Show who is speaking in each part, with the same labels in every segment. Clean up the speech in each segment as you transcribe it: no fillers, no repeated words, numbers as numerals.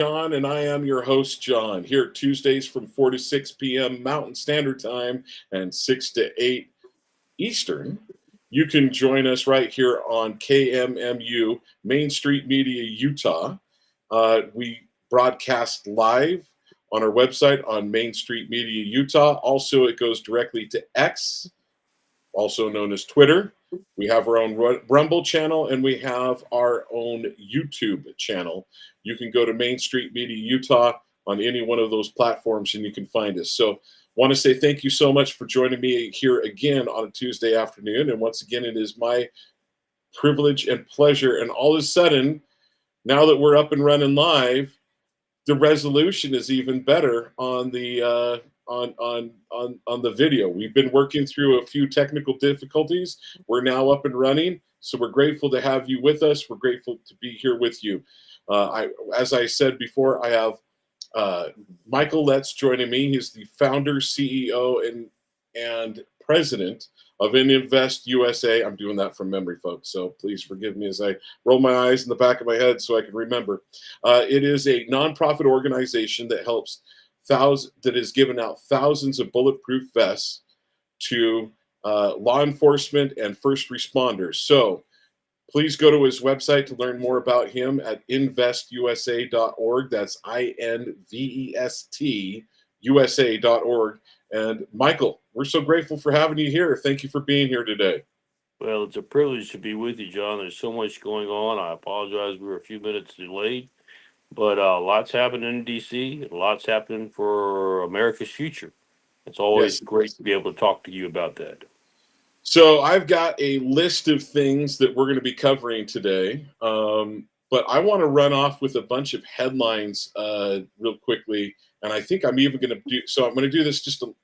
Speaker 1: John, and I am your host, John, here Tuesdays from 4 to 6 p.m. Mountain Standard Time and 6 to 8 Eastern. You can join us right here on KMMU, Main Street Media, Utah. We broadcast live on our website on Main Street Media, Utah. Also, it goes directly to X, also known as Twitter. We have our own Rumble channel and we have our own YouTube channel. You can go to Main Street Media Utah on any one of those platforms and you can find us. So, want to say thank you so much for joining me here again on a Tuesday afternoon. And once again, it is my privilege and pleasure. And all of a sudden, now that we're up and running live, the resolution is even better on the on the video. We've been working through a few technical difficulties. We're now up and running, so we're grateful to have you with us. We're grateful to be here with you. As I said before, I have Michael Letts joining me. He's the founder, CEO, and president of Invest USA. I'm doing that from memory, folks, so please forgive me as I roll my eyes in the back of my head so I can remember. It is a nonprofit organization that helps that has given out thousands of bulletproof vests to law enforcement and first responders. So please go to his website to learn more about him at investusa.org. That's INVEST USA.org. And Michael, we're so grateful for having you here. Thank you for being here today.
Speaker 2: Well, it's a privilege to be with you, John. There's so much going on. I apologize we were a few minutes delayed, but lots happening in D.C., lots happening for America's future. It's always great to be able to talk to you about that.
Speaker 1: So I've got a list of things that we're going to be covering today, but I want to run off with a bunch of headlines real quickly, and I think I'm even going to do so. I'm going to do this just a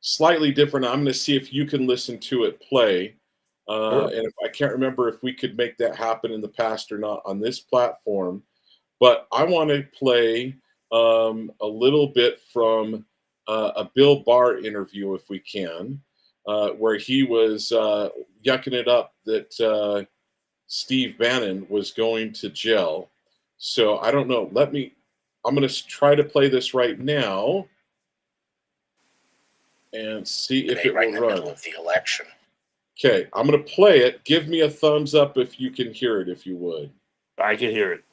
Speaker 1: slightly different. I'm going to see if you can listen to it play, and if I can't remember if we could make that happen in the past or not on this platform, but I want to play a little bit from a Bill Barr interview if we can. Where he was yucking it up that Steve Bannon was going to jail. So I don't know. I'm going to try to play this right now and see if it will run.
Speaker 3: Right in the middle of the election.
Speaker 1: Okay, I'm going to play it. Give me a thumbs up if you can hear it, if you would.
Speaker 2: I can hear it.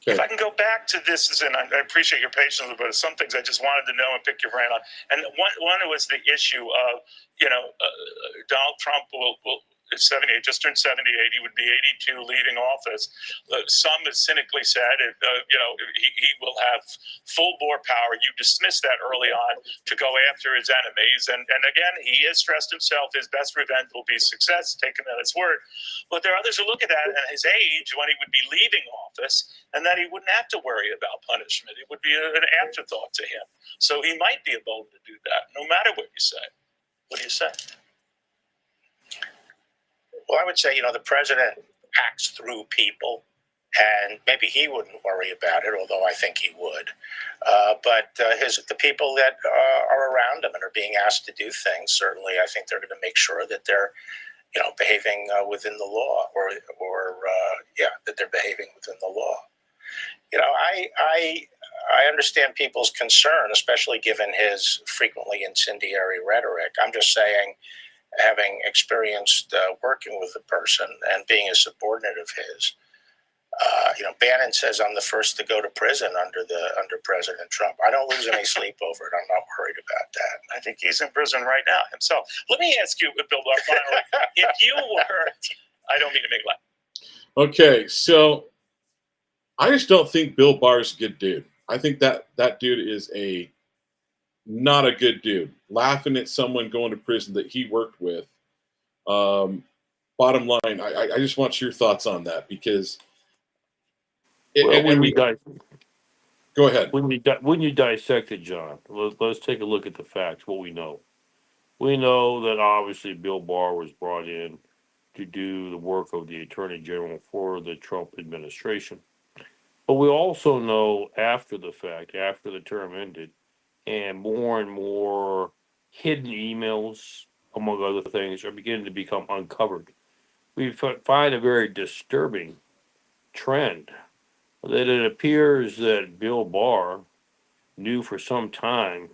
Speaker 3: Okay. If I can go back to this, and I appreciate your patience, but some things I just wanted to know and pick your brain on. And one was the issue of, Donald Trump is 78, just turned 78. He would be 82 leaving office. Some have cynically said, he will have full bore power. You dismiss that early on to go after his enemies. And again, he has stressed himself. His best revenge will be success, take him at his word. But there are others who look at that and his age when he would be leaving office and that he wouldn't have to worry about punishment. It would be an afterthought to him. So he might be emboldened to do that, no matter what you say. What do you say? Well, I would say, the president acts through people, and maybe he wouldn't worry about it, although I think he would. But the people that are around him and are being asked to do things, certainly I think they're going to make sure that they're, behaving within the law, or that they're behaving within the law. I understand people's concern, especially given his frequently incendiary rhetoric. I'm just saying, having experienced working with the person and being a subordinate of his, Bannon says I'm the first to go to prison under President Trump. I don't lose any sleep over it. I'm not worried about that. I think he's in prison right now himself. Let me ask you, Bill, finally, if you were, I don't mean to make light.
Speaker 1: Okay, so I just don't think Bill Barr's a good dude. I think that dude is not a good dude. Laughing at someone going to prison that he worked with. Bottom line, I just want your thoughts on that because.
Speaker 2: Go ahead. When you dissect it, John, let's take a look at the facts. What we know. We know that obviously Bill Barr was brought in to do the work of the Attorney General for the Trump administration. But we also know after the fact, after the term ended, and more hidden emails, among other things, are beginning to become uncovered. We find a very disturbing trend that it appears that Bill Barr knew for some time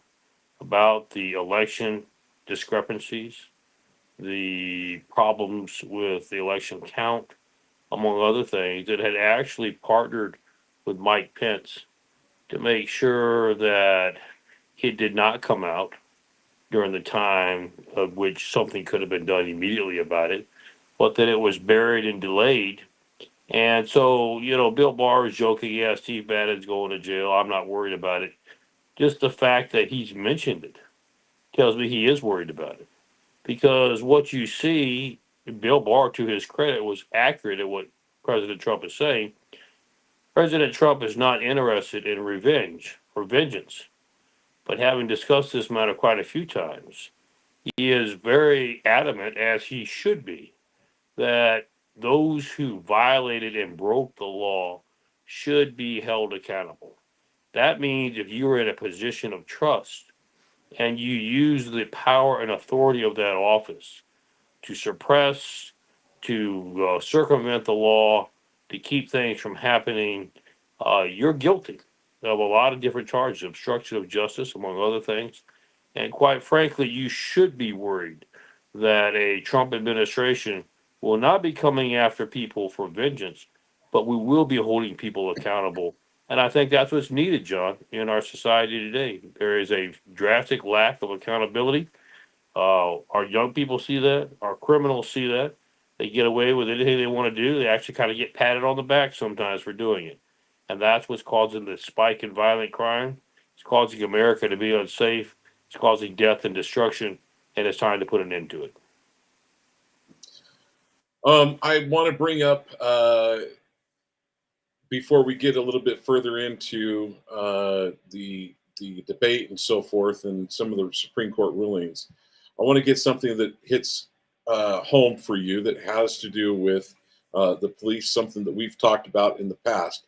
Speaker 2: about the election discrepancies, the problems with the election count, among other things, that had actually partnered with Mike Pence to make sure that it did not come out during the time of which something could have been done immediately about it, but that it was buried and delayed. And so, Bill Barr is joking, yeah, Steve Bannon's going to jail. I'm not worried about it. Just the fact that he's mentioned it tells me he is worried about it. Because what you see, Bill Barr, to his credit, was accurate at what President Trump is saying. President Trump is not interested in revenge or vengeance. But having discussed this matter quite a few times, he is very adamant, as he should be, that those who violated and broke the law should be held accountable. That means if you are in a position of trust and you use the power and authority of that office to suppress, to circumvent the law, to keep things from happening, you're guilty of a lot of different charges, obstruction of justice, among other things. And quite frankly, you should be worried that a Trump administration will not be coming after people for vengeance, but we will be holding people accountable. And I think that's what's needed, John, in our society today. There is a drastic lack of accountability. Our young people see that. Our criminals see that. They get away with anything they want to do. They actually kind of get patted on the back sometimes for doing it. And that's what's causing the spike in violent crime. It's causing America to be unsafe. It's causing death and destruction. And it's time to put an end to it.
Speaker 1: I want to bring up, before we get a little bit further into the debate and so forth, and some of the Supreme Court rulings, I want to get something that hits home for you that has to do with the police, something that we've talked about in the past.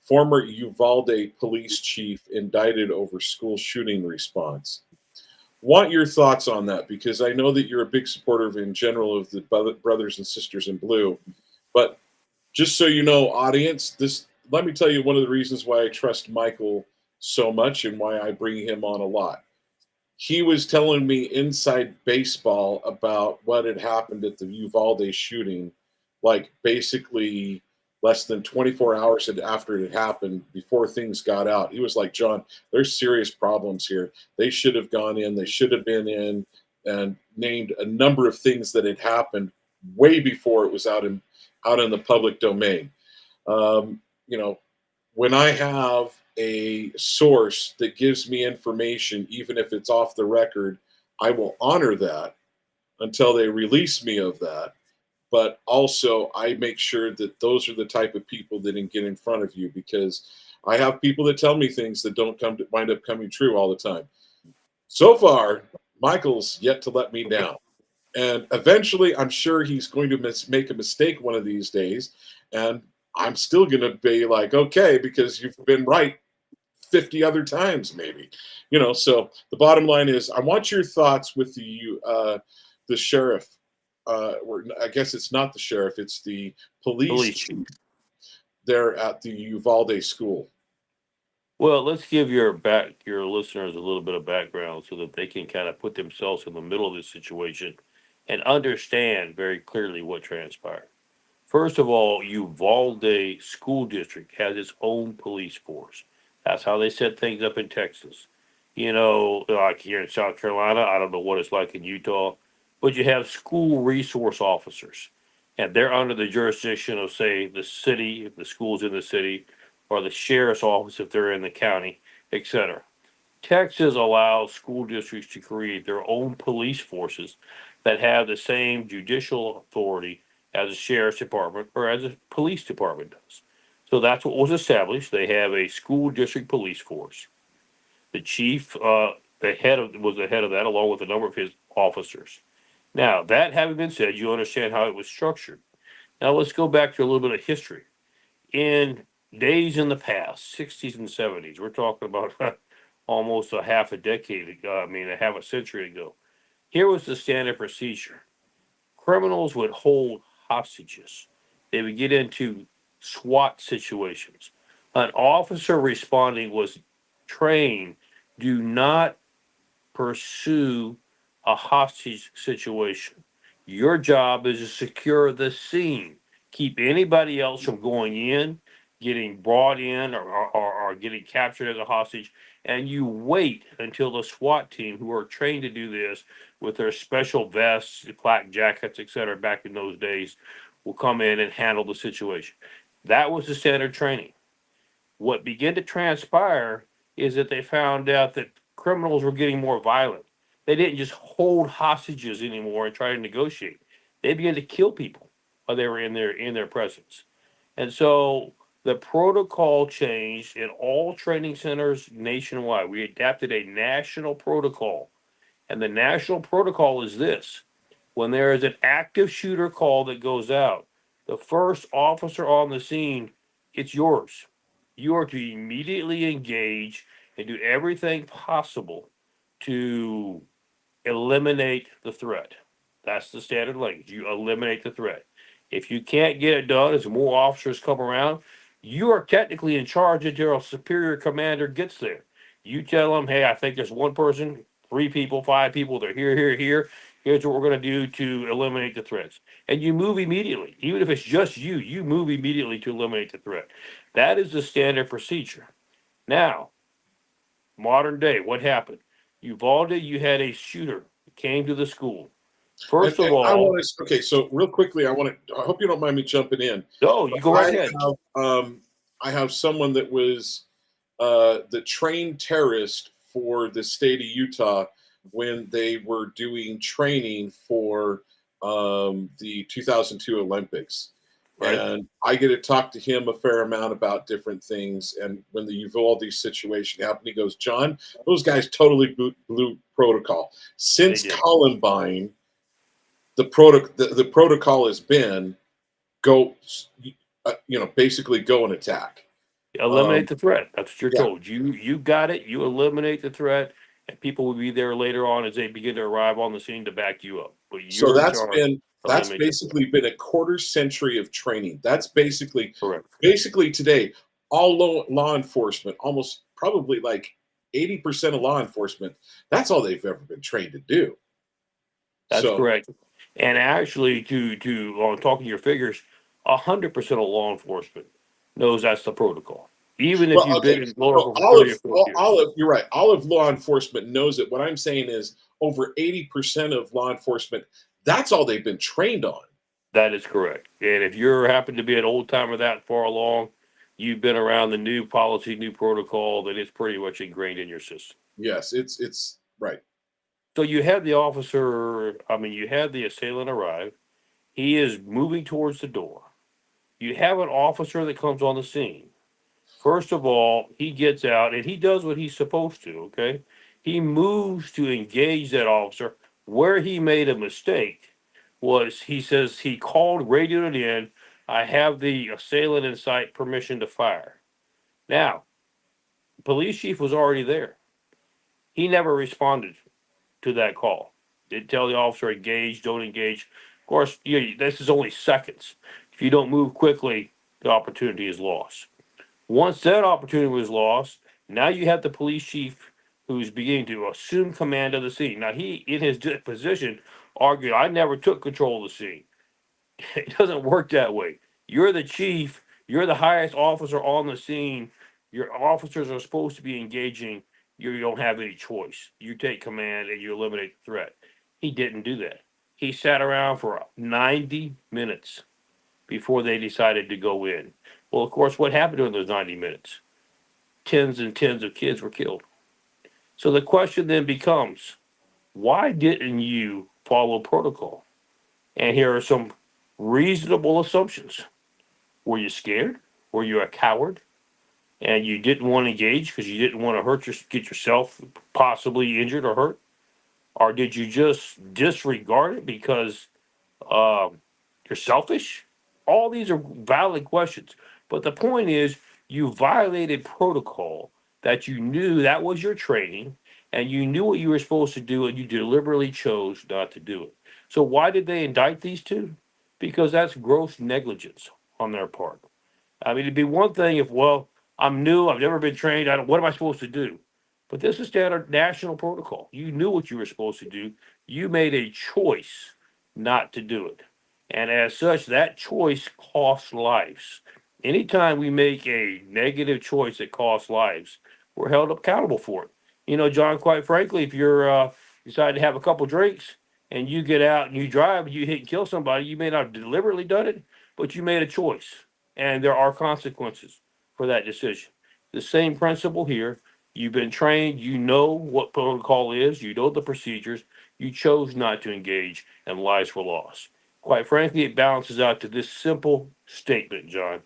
Speaker 1: Former Uvalde police chief indicted over school shooting response. Want your thoughts on that, because I know that you're a big supporter of, in general, of the brothers and sisters in blue. But just so you know, audience, this, let me tell you one of the reasons why I trust Michael so much and why I bring him on a lot. He was telling me inside baseball about what had happened at the Uvalde shooting, like basically less than 24 hours after it had happened, before things got out. He was like, John, there's serious problems here. They should have gone in, they should have been in, and named a number of things that had happened way before it was out in the public domain. You know, when I have a source that gives me information, even if it's off the record, I will honor that until they release me of that. But also, I make sure that those are the type of people that can get in front of you, because I have people that tell me things that don't wind up coming true all the time. So far, Michael's yet to let me down. And eventually, I'm sure he's going to make a mistake one of these days. And I'm still going to be like, okay, because you've been right 50 other times, maybe. So the bottom line is, I want your thoughts with the sheriff. Or I guess it's not the sheriff, it's the police chief there at the Uvalde school.
Speaker 2: Well, let's give your listeners a little bit of background so that they can kind of put themselves in the middle of this situation and understand very clearly what transpired. First of all, Uvalde School District has its own police force. That's how they set things up in Texas. Like here in South Carolina, I don't know what it's like in Utah, but you have school resource officers, and they're under the jurisdiction of, say, the city, if the school's in the city, or the sheriff's office if they're in the county, etc. Texas allows school districts to create their own police forces that have the same judicial authority as a sheriff's department or as a police department does. So that's what was established. They have a school district police force. The chief, was the head of that, along with a number of his officers. Now, that having been said, you understand how it was structured. Now, let's go back to a little bit of history. In days in the past, 60s and 70s, we're talking about almost a half a decade ago, a half a century ago. Here was the standard procedure. Criminals would hold hostages. They would get into SWAT situations, An officer responding was trained, do not pursue a hostage situation. Your job is to secure the scene. Keep anybody else from going in, getting brought in, or getting captured as a hostage. And you wait until the SWAT team, who are trained to do this with their special vests, flak jackets, etc., back in those days, will come in and handle the situation. That was the standard training. What began to transpire is that they found out that criminals were getting more violent. They didn't just hold hostages anymore and try to negotiate. They began to kill people while they were in their presence. And so the protocol changed in all training centers nationwide. We adapted a national protocol. And the national protocol is this: when there is an active shooter call that goes out, the first officer on the scene, it's yours. You are to immediately engage and do everything possible to eliminate the threat. That's the standard language. You eliminate the threat. If you can't get it done, as more officers come around, you are technically in charge until a superior commander gets there. You tell them, hey, I think there's one person, 3 people, 5 people, they're here, here, here. Here's what we're going to do to eliminate the threats. And you move immediately. Even if it's just you, you move immediately to eliminate the threat. That is the standard procedure. Now, modern day, what happened? Uvalde, you had a shooter who came to the school. First of
Speaker 1: I
Speaker 2: all,
Speaker 1: want to. Okay, so real quickly, I hope you don't mind me jumping in.
Speaker 2: no, you go right ahead.
Speaker 1: I have someone that was the trained terrorist for the state of Utah when they were doing training for the 2002 Olympics.
Speaker 2: Right.
Speaker 1: And I get to talk to him a fair amount about different things. And when the Uvalde situation happened, he goes, John, those guys totally blew protocol. Since Columbine, the protocol has been go, basically go and attack.
Speaker 2: Eliminate the threat. That's what you're
Speaker 1: Yeah.
Speaker 2: told. You got it. You eliminate the threat, and people will be there later on as they begin to arrive on the scene to back you up. But
Speaker 1: So
Speaker 2: you're in charge.
Speaker 1: that's
Speaker 2: Eliminate the threat.
Speaker 1: basically been a quarter century of training. That's basically
Speaker 2: Correct.
Speaker 1: today, all law enforcement, almost probably like 80% of law enforcement, that's all they've ever been trained to do.
Speaker 2: That's
Speaker 1: So
Speaker 2: correct. And actually, on talking your figures, 100% of law enforcement knows that's the protocol. Even if
Speaker 1: well,
Speaker 2: you've
Speaker 1: okay.
Speaker 2: been in law
Speaker 1: So
Speaker 2: enforcement for 30 or 40 years.
Speaker 1: you're right. All of law enforcement knows it. What I'm saying is over 80% of law enforcement, that's all they've been trained on.
Speaker 2: That is correct. And if you happen to be an old timer that far along, you've been around the new policy, new protocol, then it's pretty much ingrained in your system.
Speaker 1: Yes, it's right.
Speaker 2: So you have the officer, you have the assailant arrive. He is moving towards the door. You have an officer that comes on the scene. First of all, he gets out and he does what he's supposed to, okay? He moves to engage that officer. Where he made a mistake was he says he called, radioed it in. I have the assailant in sight, permission to fire. Now, the police chief was already there. He never responded to that call. Didn't tell the officer engage, don't engage. Of course, this is only seconds. If you don't move quickly, the opportunity is lost. Once that opportunity was lost, now you have the police chief who's beginning to assume command of the scene. Now he, in his position, argued, I never took control of the scene. It doesn't work that way. You're the chief, you're the highest officer on the scene. Your officers are supposed to be engaging. You don't have any choice. You take command and you eliminate the threat. He didn't do that. He sat around for 90 minutes before they decided to go in. Well, of course, what happened during those 90 minutes? Tens and tens of kids were killed. So the question then becomes, why didn't you follow protocol? And here are some reasonable assumptions. Were you scared? Were you a coward? And you didn't want to engage because you didn't want to get yourself possibly injured or hurt? Or did you just disregard it because you're selfish? All these are valid questions. But the point is, you violated protocol that you knew that was your training and you knew what you were supposed to do and you deliberately chose not to do it. So, why did they indict these two? Because that's gross negligence on their part. It'd be one thing if, well, I'm new. I've never been trained. What am I supposed to do? But this is standard national protocol. You knew what you were supposed to do. You made a choice not to do it. And as such, that choice costs lives. Anytime we make a negative choice that costs lives, we're held accountable for it. You know, John, quite frankly, if you're decide to have a couple drinks and you get out and you drive and you hit and kill somebody, you may not have deliberately done it, but you made a choice. And there are consequences for that decision. The same principle here. You've been trained, you know what protocol is, you know the procedures, you chose not to engage, and lives were lost. Quite frankly, it balances out to this simple statement, John.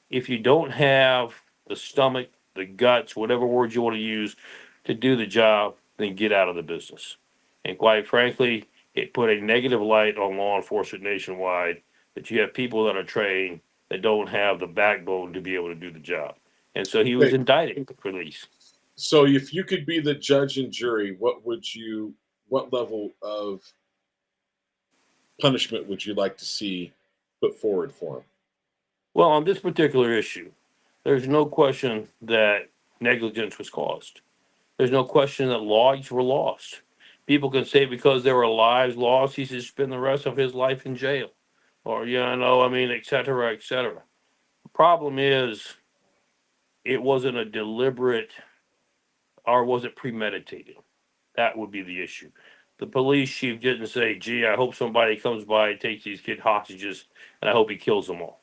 Speaker 2: If you don't have the stomach, the guts, whatever words you want to use to do the job, then get out of the business. And quite frankly, it put a negative light on law enforcement nationwide that you have people that are trained that don't have the backbone to be able to do the job. And so he was
Speaker 1: Okay.
Speaker 2: indicted, released.
Speaker 1: So if you could be the judge and jury, what level of punishment would you like to see put forward for him?
Speaker 2: Well, on this particular issue, there's no question that negligence was caused. There's no question that lives were lost. People can say because there were lives lost, he should spend the rest of his life in jail, or et cetera, et cetera. The problem is, it wasn't a deliberate, or was it premeditated? That would be the issue. The police chief didn't say, "Gee, I hope somebody comes by and takes these kid hostages, and I hope he kills them all."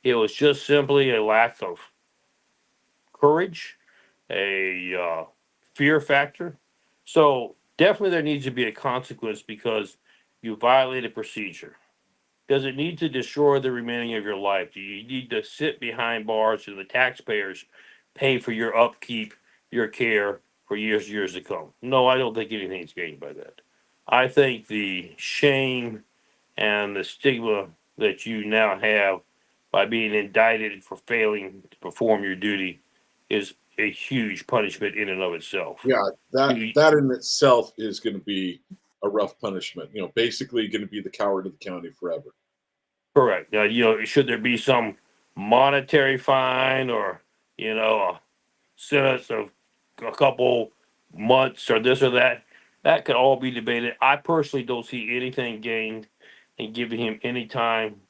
Speaker 2: It was just simply a lack of courage, a fear factor. So definitely there needs to be a consequence because you violated procedure. Does it need to destroy the remaining of your life? Do you need to sit behind bars so the taxpayers pay for your upkeep, your care for years to come? No, I don't think anything's gained by that. I think the shame and the stigma that you now have by being indicted for failing to perform your duty is a huge punishment in and of itself.
Speaker 1: Yeah, that
Speaker 2: You-
Speaker 1: that in itself is going to be a rough punishment. Basically going to be the coward of the county forever.
Speaker 2: Correct. Now, should there be some monetary fine or, a sentence of a couple months or this or that? That could all be debated. I personally don't see anything gained in giving him any time.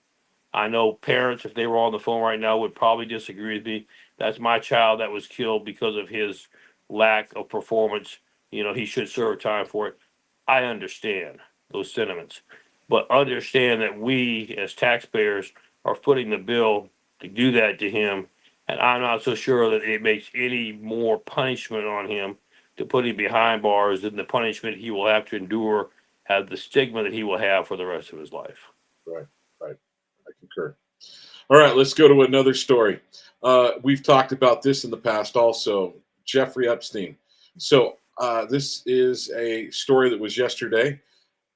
Speaker 2: I know parents, if they were on the phone right now, would probably disagree with me. That's my child that was killed because of his lack of performance. He should serve time for it. I understand those sentiments, but understand that we as taxpayers are footing the bill to do that to him. And I'm not so sure that it makes any more punishment on him to put him behind bars than the punishment he will have to endure, have the stigma that he will have for the rest of his life.
Speaker 1: Right, right. I concur. All right, let's go to another story. We've talked about this in the past also. Jeffrey Epstein. So this is a story that was yesterday.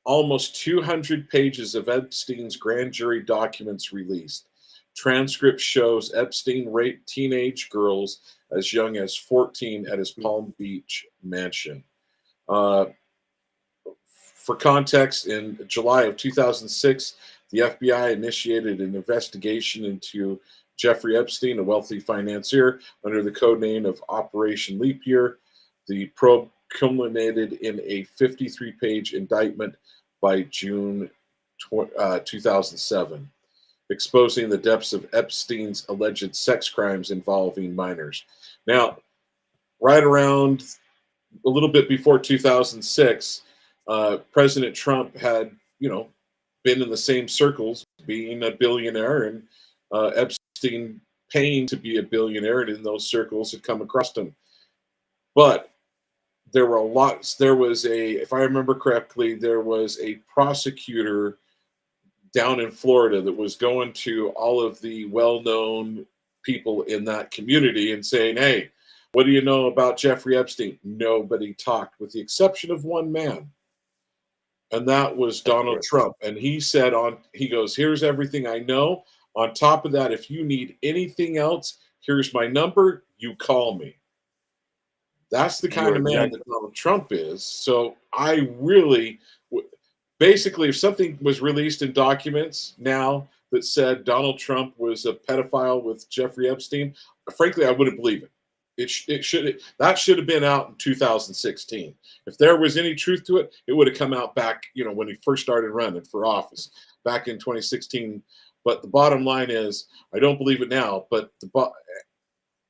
Speaker 1: Almost 200 pages of Epstein's grand jury documents released. Transcript shows Epstein raped teenage girls as young as 14 at his Palm Beach mansion. Uh, for context, in July of 2006, the FBI initiated an investigation into Jeffrey Epstein, a wealthy financier, under the code name of Operation Leap Year. The probe culminated in a 53-page indictment by June 2007, exposing the depths of Epstein's alleged sex crimes involving minors. Now, right around a little bit before 2006, President Trump had, been in the same circles, being a billionaire, and Epstein paying to be a billionaire, and in those circles had come across him. But there were if I remember correctly, there was a prosecutor down in Florida that was going to all of the well-known people in that community and saying, "Hey, what do you know about Jeffrey Epstein?" Nobody talked, with the exception of one man, and that was Donald Trump. And he goes, "Here's everything I know. On top of that, if you need anything else, here's my number. You call me." That's the kind
Speaker 2: You're
Speaker 1: of man
Speaker 2: exactly
Speaker 1: that Donald Trump is. So I really, basically, if something was released in documents now that said Donald Trump was a pedophile with Jeffrey Epstein, frankly, I wouldn't believe it. That should have been out in 2016. If there was any truth to it, it would have come out back, when he first started running for office back in 2016. But the bottom line is, I don't believe it now. But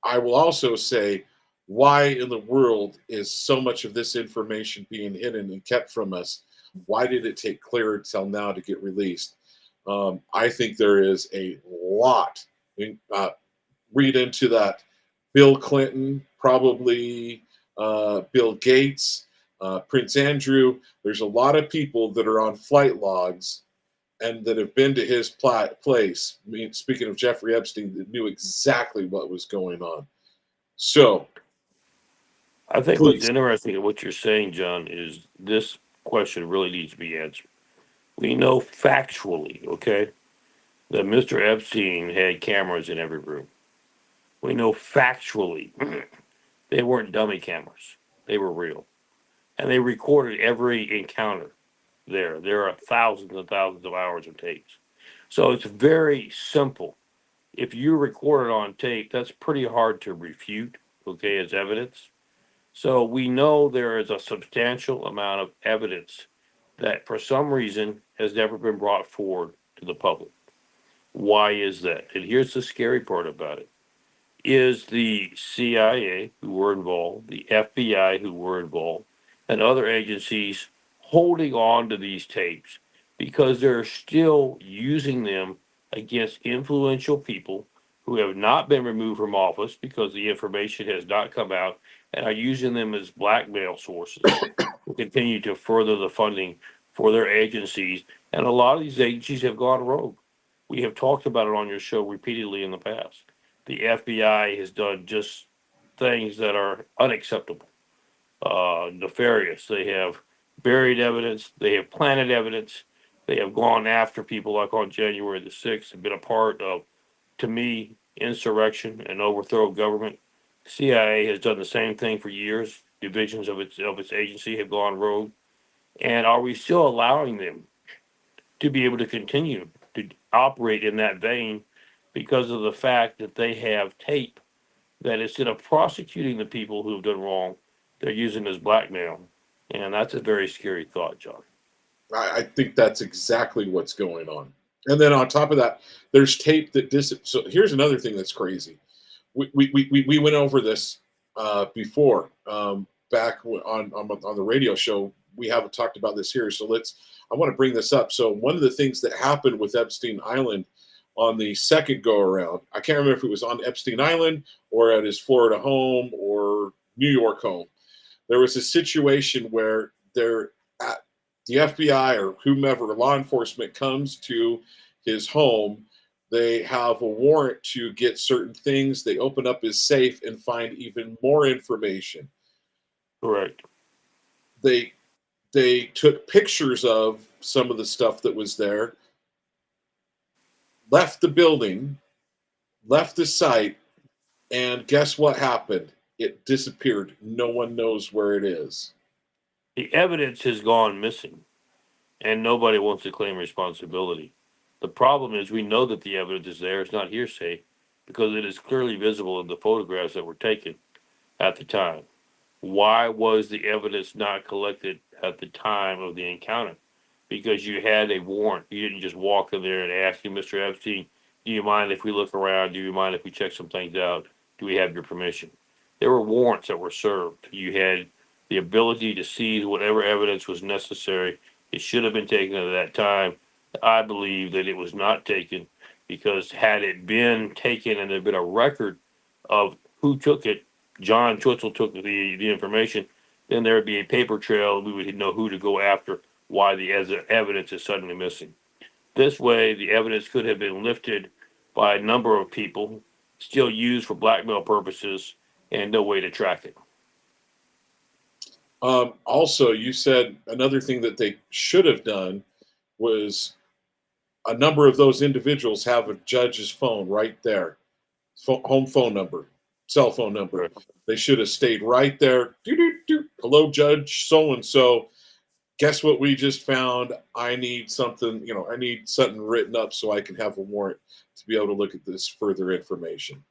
Speaker 1: I will also say, why in the world is so much of this information being hidden and kept from us? Why did it take clear till now to get released? I think there is a lot. Read into that. Bill Clinton, probably Bill Gates, Prince Andrew. There's a lot of people that are on flight logs and that have been to his place. I mean, speaking of Jeffrey Epstein, that knew exactly what was going on. So,
Speaker 2: I think
Speaker 1: please.
Speaker 2: what's interesting in what you're saying, John, is this question really needs to be answered. We know factually, okay, that Mr. Epstein had cameras in every room. We know factually they weren't dummy cameras. They were real. And they recorded every encounter there. There are thousands and thousands of hours of tapes. So it's very simple. If you record it on tape, that's pretty hard to refute, okay, as evidence. So we know there is a substantial amount of evidence that for some reason has never been brought forward to the public. Why is that? And here's the scary part about it. Is the CIA who were involved, the FBI who were involved, and other agencies holding on to these tapes because they're still using them against influential people who have not been removed from office because the information has not come out, and are using them as blackmail sources to continue to further the funding for their agencies. And a lot of these agencies have gone rogue. We have talked about it on your show repeatedly in the past. The FBI has done just things that are unacceptable, nefarious. They have buried evidence. They have planted evidence. They have gone after people like on January the 6th and been a part of, to me, insurrection and overthrow of government. CIA has done the same thing for years. Divisions of its agency have gone rogue. And are we still allowing them to be able to continue to operate in that vein because of the fact that they have tape that instead of prosecuting the people who have done wrong, they're using as blackmail? And that's a very scary thought, John.
Speaker 1: I think that's exactly what's going on. And then on top of that, there's tape that So here's another thing that's crazy. We went over this before, back on the radio show. We haven't talked about this here, so I want to bring this up. So one of the things that happened with Epstein Island on the second go around, I can't remember if it was on Epstein Island or at his Florida home or New York home. There was a situation where the FBI or whomever, law enforcement, comes to his home. They have a warrant to get certain things. They open up his safe and find even more information.
Speaker 2: Correct.
Speaker 1: They took pictures of some of the stuff that was there, left the building, left the site, and guess what happened? It disappeared. No one knows where it is.
Speaker 2: The evidence has gone missing, and nobody wants to claim responsibility. The problem is we know that the evidence is there. It's not hearsay because it is clearly visible in the photographs that were taken at the time. Why was the evidence not collected at the time of the encounter? Because you had a warrant. You didn't just walk in there and ask him, Mr. Epstein, do you mind if we look around? Do you mind if we check some things out? Do we have your permission? There were warrants that were served. You had the ability to seize whatever evidence was necessary. It should have been taken at that time. I believe that it was not taken because had it been taken and there'd been a record of who took it, John Twitzel took the information, then there would be a paper trail. We would know who to go after, why the evidence is suddenly missing. This way, the evidence could have been lifted by a number of people, still used for blackmail purposes, and no way to track it.
Speaker 1: Also, you said another thing that they should have done was a number of those individuals have a judge's phone right there, home phone number, cell phone number.
Speaker 2: Right.
Speaker 1: They should have stayed right there. Hello, Judge so-and-so. Guess what we just found? I need something, I need something written up so I can have a warrant to be able to look at this further information.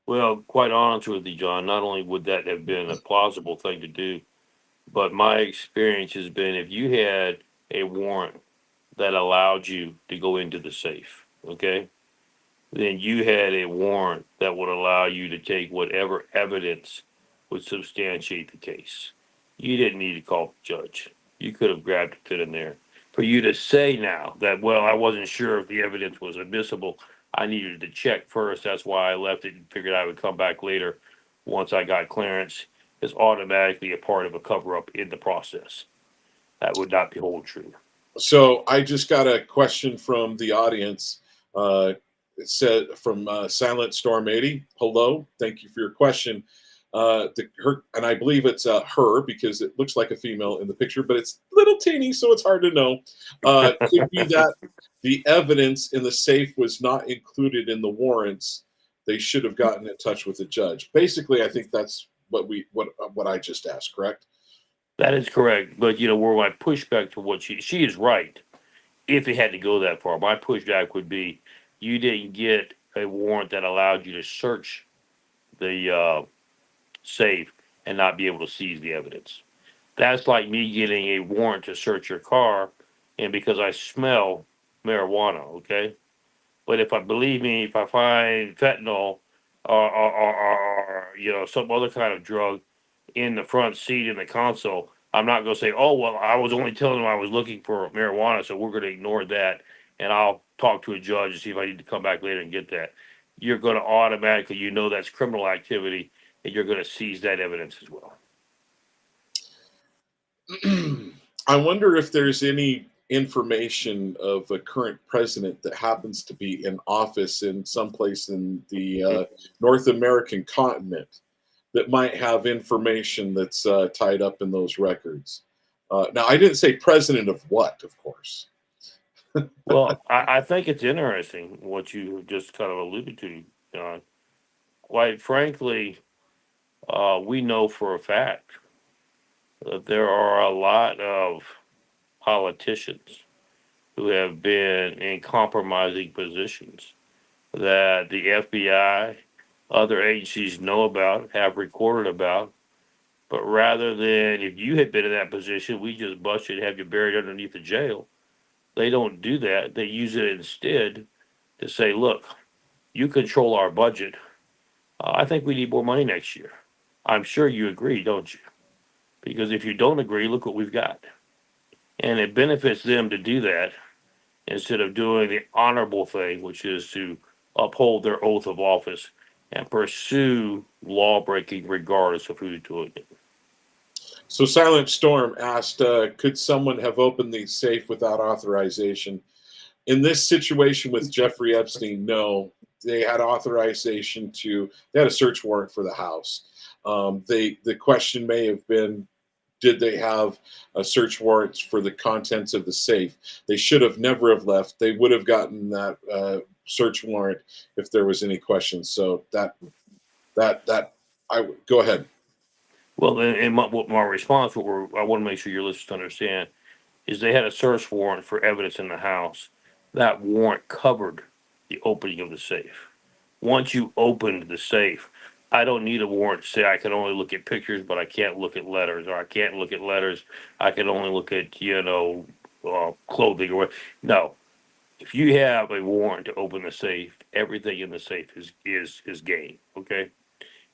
Speaker 2: Well, quite honest with you, John, not only would that have been a plausible thing to do, but my experience has been if you had a warrant that allowed you to go into the safe, okay, then you had a warrant that would allow you to take whatever evidence would substantiate the case. You didn't need to call the judge. You could have grabbed it in there. For you to say now that, well, I wasn't sure if the evidence was admissible, I needed to check first. That's why I left it and figured I would come back later once I got clearance, is automatically a part of a cover up in the process. That would not be hold true.
Speaker 1: So I just got a question from the audience. It said from Silent Storm 80. Hello, thank you for your question. And I believe it's her because it looks like a female in the picture, but it's little teeny, so it's hard to know. Could be that the evidence in the safe was not included in the warrants. They should have gotten in touch with the judge. Basically, I think that's what I just asked. Correct?
Speaker 2: That is correct. But where my pushback to what she is right. If it had to go that far, my pushback would be you didn't get a warrant that allowed you to search the safe and not be able to seize the evidence. That's like me getting a warrant to search your car, and because I smell marijuana, okay? But if I find fentanyl or some other kind of drug in the front seat in the console, I'm not going to say, oh, well, I was only telling them I was looking for marijuana, so we're going to ignore that, and I'll talk to a judge and see if I need to come back later and get that. You're going to automatically, that's criminal activity, and you're going to seize that evidence as well.
Speaker 1: I wonder if there's any information of a current president that happens to be in office in someplace in the North American continent that might have information that's tied up in those records. Now, I didn't say president of what, of course.
Speaker 2: Well, I think it's interesting what you just kind of alluded to, John. Quite frankly, we know for a fact that there are a lot of politicians who have been in compromising positions that the FBI, other agencies know about, have recorded about. But rather than, if you had been in that position, we just bust you and have you buried underneath the jail. They don't do that. They use it instead to say, look, you control our budget. I think we need more money next year. I'm sure you agree, don't you? Because if you don't agree, look what we've got. And it benefits them to do that instead of doing the honorable thing, which is to uphold their oath of office and pursue law breaking regardless of who's doing it.
Speaker 1: So Silent Storm asked, could someone have opened the safe without authorization? In this situation with Jeffrey Epstein, no. They had authorization they had a search warrant for the house. The question may have been, did they have a search warrant for the contents of the safe? They should have never have left. They would have gotten that search warrant if there was any questions. So that I would go ahead.
Speaker 2: Well, and my response, I want to make sure your listeners understand, is they had a search warrant for evidence in the house. That warrant covered the opening of the safe. Once you opened the safe, I don't need a warrant to say I can only look at pictures, but I can't look at letters, or I can't look at letters. I can only look at clothing or no. If you have a warrant to open the safe, everything in the safe is game. Okay.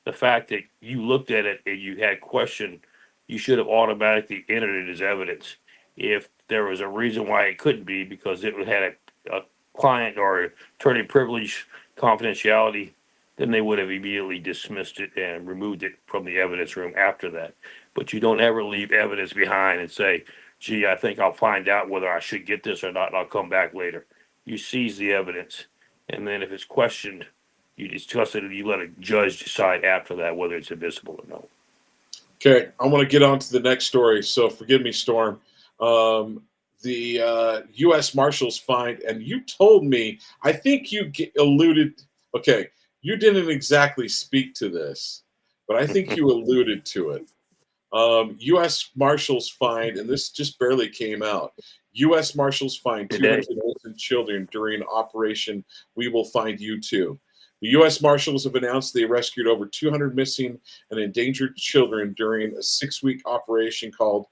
Speaker 2: The fact that you looked at it and you had question, you should have automatically entered it as evidence. If there was a reason why it couldn't be because it had a client or attorney privilege confidentiality, then they would have immediately dismissed it and removed it from the evidence room after that. But you don't ever leave evidence behind and say, gee, I think I'll find out whether I should get this or not, and I'll come back later. You seize the evidence, and then if it's questioned, you discuss it and you let a judge decide after that whether it's admissible or not.
Speaker 1: Okay, I want to get on to the next story, so forgive me, Storm. The U.S. Marshals find, and you told me, I think you alluded, okay, you didn't exactly speak to this, but I think you alluded to it. U.S. Marshals find, and this just barely came out, U.S. Marshals find 200 innocent children during Operation We Will Find You Too. The U.S. Marshals have announced they rescued over 200 missing and endangered children during a 6-week operation called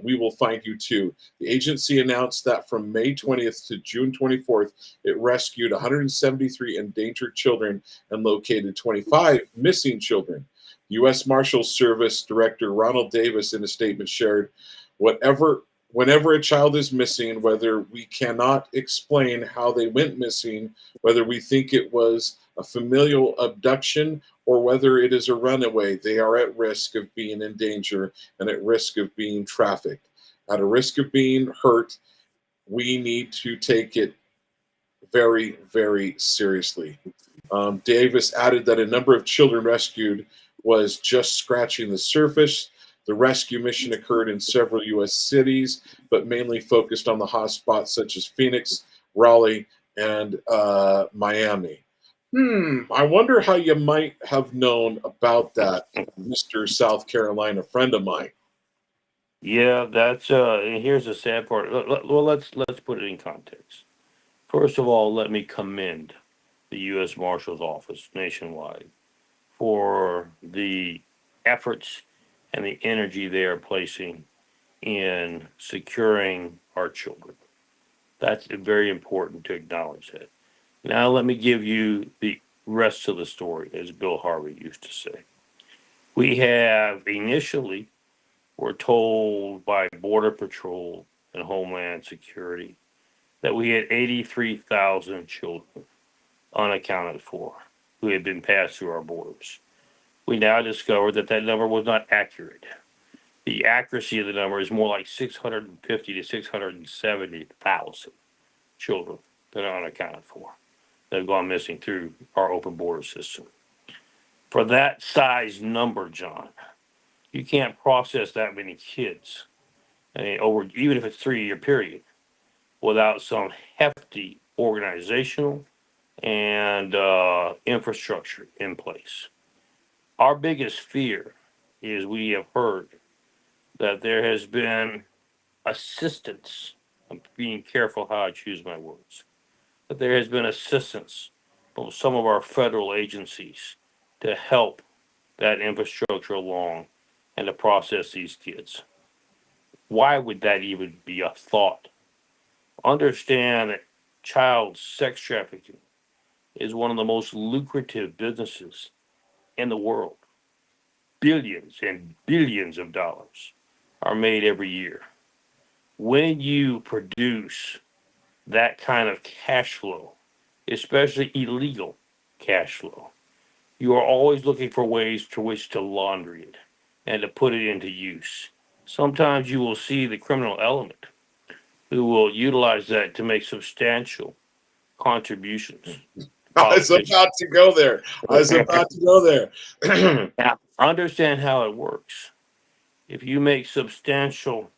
Speaker 1: We Will Find You Too. The agency announced that from May 20th to June 24th, it rescued 173 endangered children and located 25 missing children. U.S. Marshals Service Director Ronald Davis, in a statement, shared, Whenever a child is missing, whether we cannot explain how they went missing, whether we think it was a familial abduction, or whether it is a runaway, they are at risk of being in danger and at risk of being trafficked. At a risk of being hurt, we need to take it very, very seriously. Davis added that a number of children rescued was just scratching the surface. The rescue mission occurred in several U.S. cities, but mainly focused on the hotspots such as Phoenix, Raleigh, and Miami. I wonder how you might have known about that, Mr. South Carolina friend of mine.
Speaker 2: Yeah, that's and here's the sad part. Well, let's put it in context. First of all, let me commend the U.S. Marshal's Office nationwide for the efforts and the energy they are placing in securing our children. That's very important to acknowledge that. Now, let me give you the rest of the story, as Bill Harvey used to say. We have initially were told by Border Patrol and Homeland Security that we had 83,000 children unaccounted for who had been passed through our borders. We now discovered that that number was not accurate. The accuracy of the number is more like 650 to 670,000 children that are unaccounted for that have gone missing through our open border system. For that size number, John, you can't process that many kids, over even if it's 3-year period, without some hefty organizational and infrastructure in place. Our biggest fear is we have heard that there has been assistance. I'm being careful how I choose my words. That there has been assistance from some of our federal agencies to help that infrastructure along and to process these kids. Why would that even be a thought? Understand that child sex trafficking is one of the most lucrative businesses in the world. Billions and billions of dollars are made every year. When you produce that kind of cash flow, especially illegal cash flow, you are always looking for ways to which to launder it and to put it into use. Sometimes you will see the criminal element who will utilize that to make substantial contributions.
Speaker 1: I was about to go there.
Speaker 2: Now, understand how it works. If you make substantial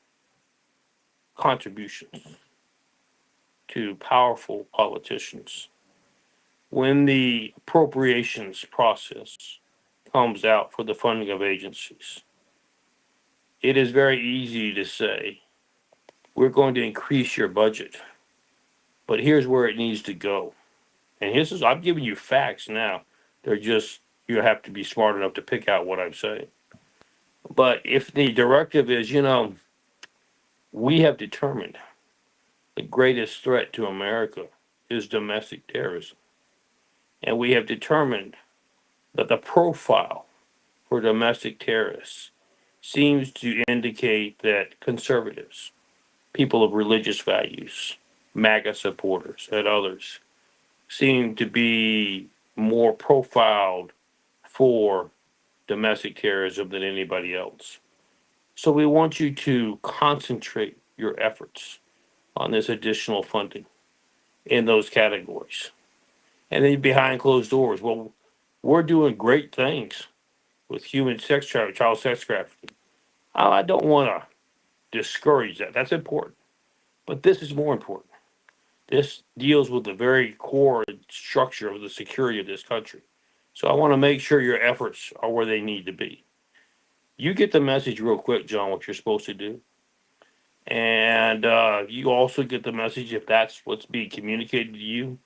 Speaker 2: contributions to powerful politicians, when the appropriations process comes out for the funding of agencies, it is very easy to say, we're going to increase your budget, but here's where it needs to go. And I'm giving you facts now. They're just, you have to be smart enough to pick out what I'm saying. But if the directive is, we have determined the greatest threat to America is domestic terrorism. And we have determined that the profile for domestic terrorists seems to indicate that conservatives, people of religious values, MAGA supporters, and others seem to be more profiled for domestic terrorism than anybody else. So we want you to concentrate your efforts on this additional funding in those categories. And then behind closed doors, well, we're doing great things with human sex trafficking, child sex trafficking. I don't want to discourage that. That's important. But this is more important. This deals with the very core structure of the security of this country. So I want to make sure your efforts are where they need to be. You get the message real quick, John, what you're supposed to do. And you also get the message, if that's what's being communicated to you,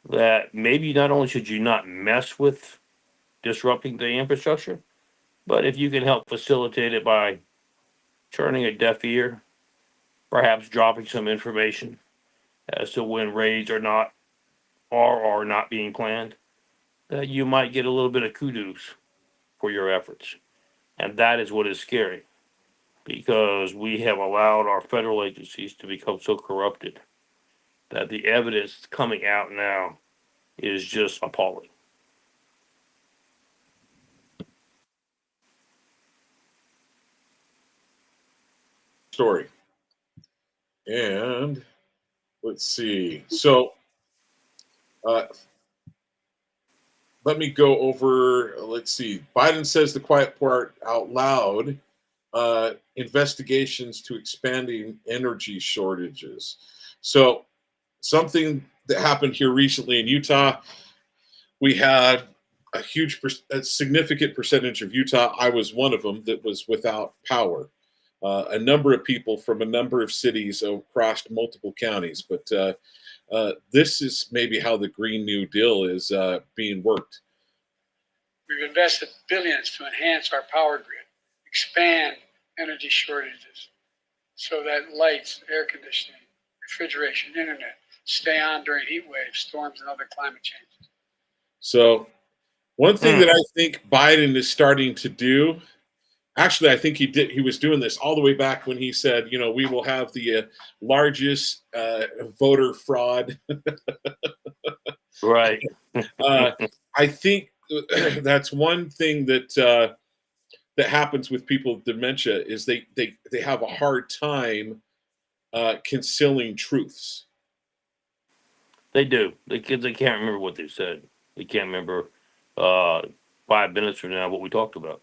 Speaker 2: that maybe not only should you not mess with disrupting the infrastructure, but if you can help facilitate it by turning a deaf ear, perhaps dropping some information as to when raids are not being planned, that you might get a little bit of kudos for your efforts. And that is what is scary, because we have allowed our federal agencies to become so corrupted that the evidence coming out now is just appalling.
Speaker 1: Story. And let's see. So let me go over, let's see. Biden says the quiet part out loud. Investigations to expanding energy shortages. So something that happened here recently in Utah, we had a significant percentage of Utah, I was one of them, that was without power. A number of people from a number of cities across multiple counties. But this is maybe how the Green New Deal is being worked.
Speaker 4: We've invested billions to enhance our power grid, expand energy shortages so that lights, air conditioning, refrigeration, internet stay on during heat waves, storms, and other climate changes.
Speaker 1: So one thing that I think Biden is starting to do, actually, I think he was doing this all the way back when he said, you know, we will have the largest voter fraud.
Speaker 2: Right.
Speaker 1: I think that's one thing that happens with people with dementia is they have a hard time concealing truths.
Speaker 2: They do. They can't remember what they said. They can't remember 5 minutes from now what we talked about.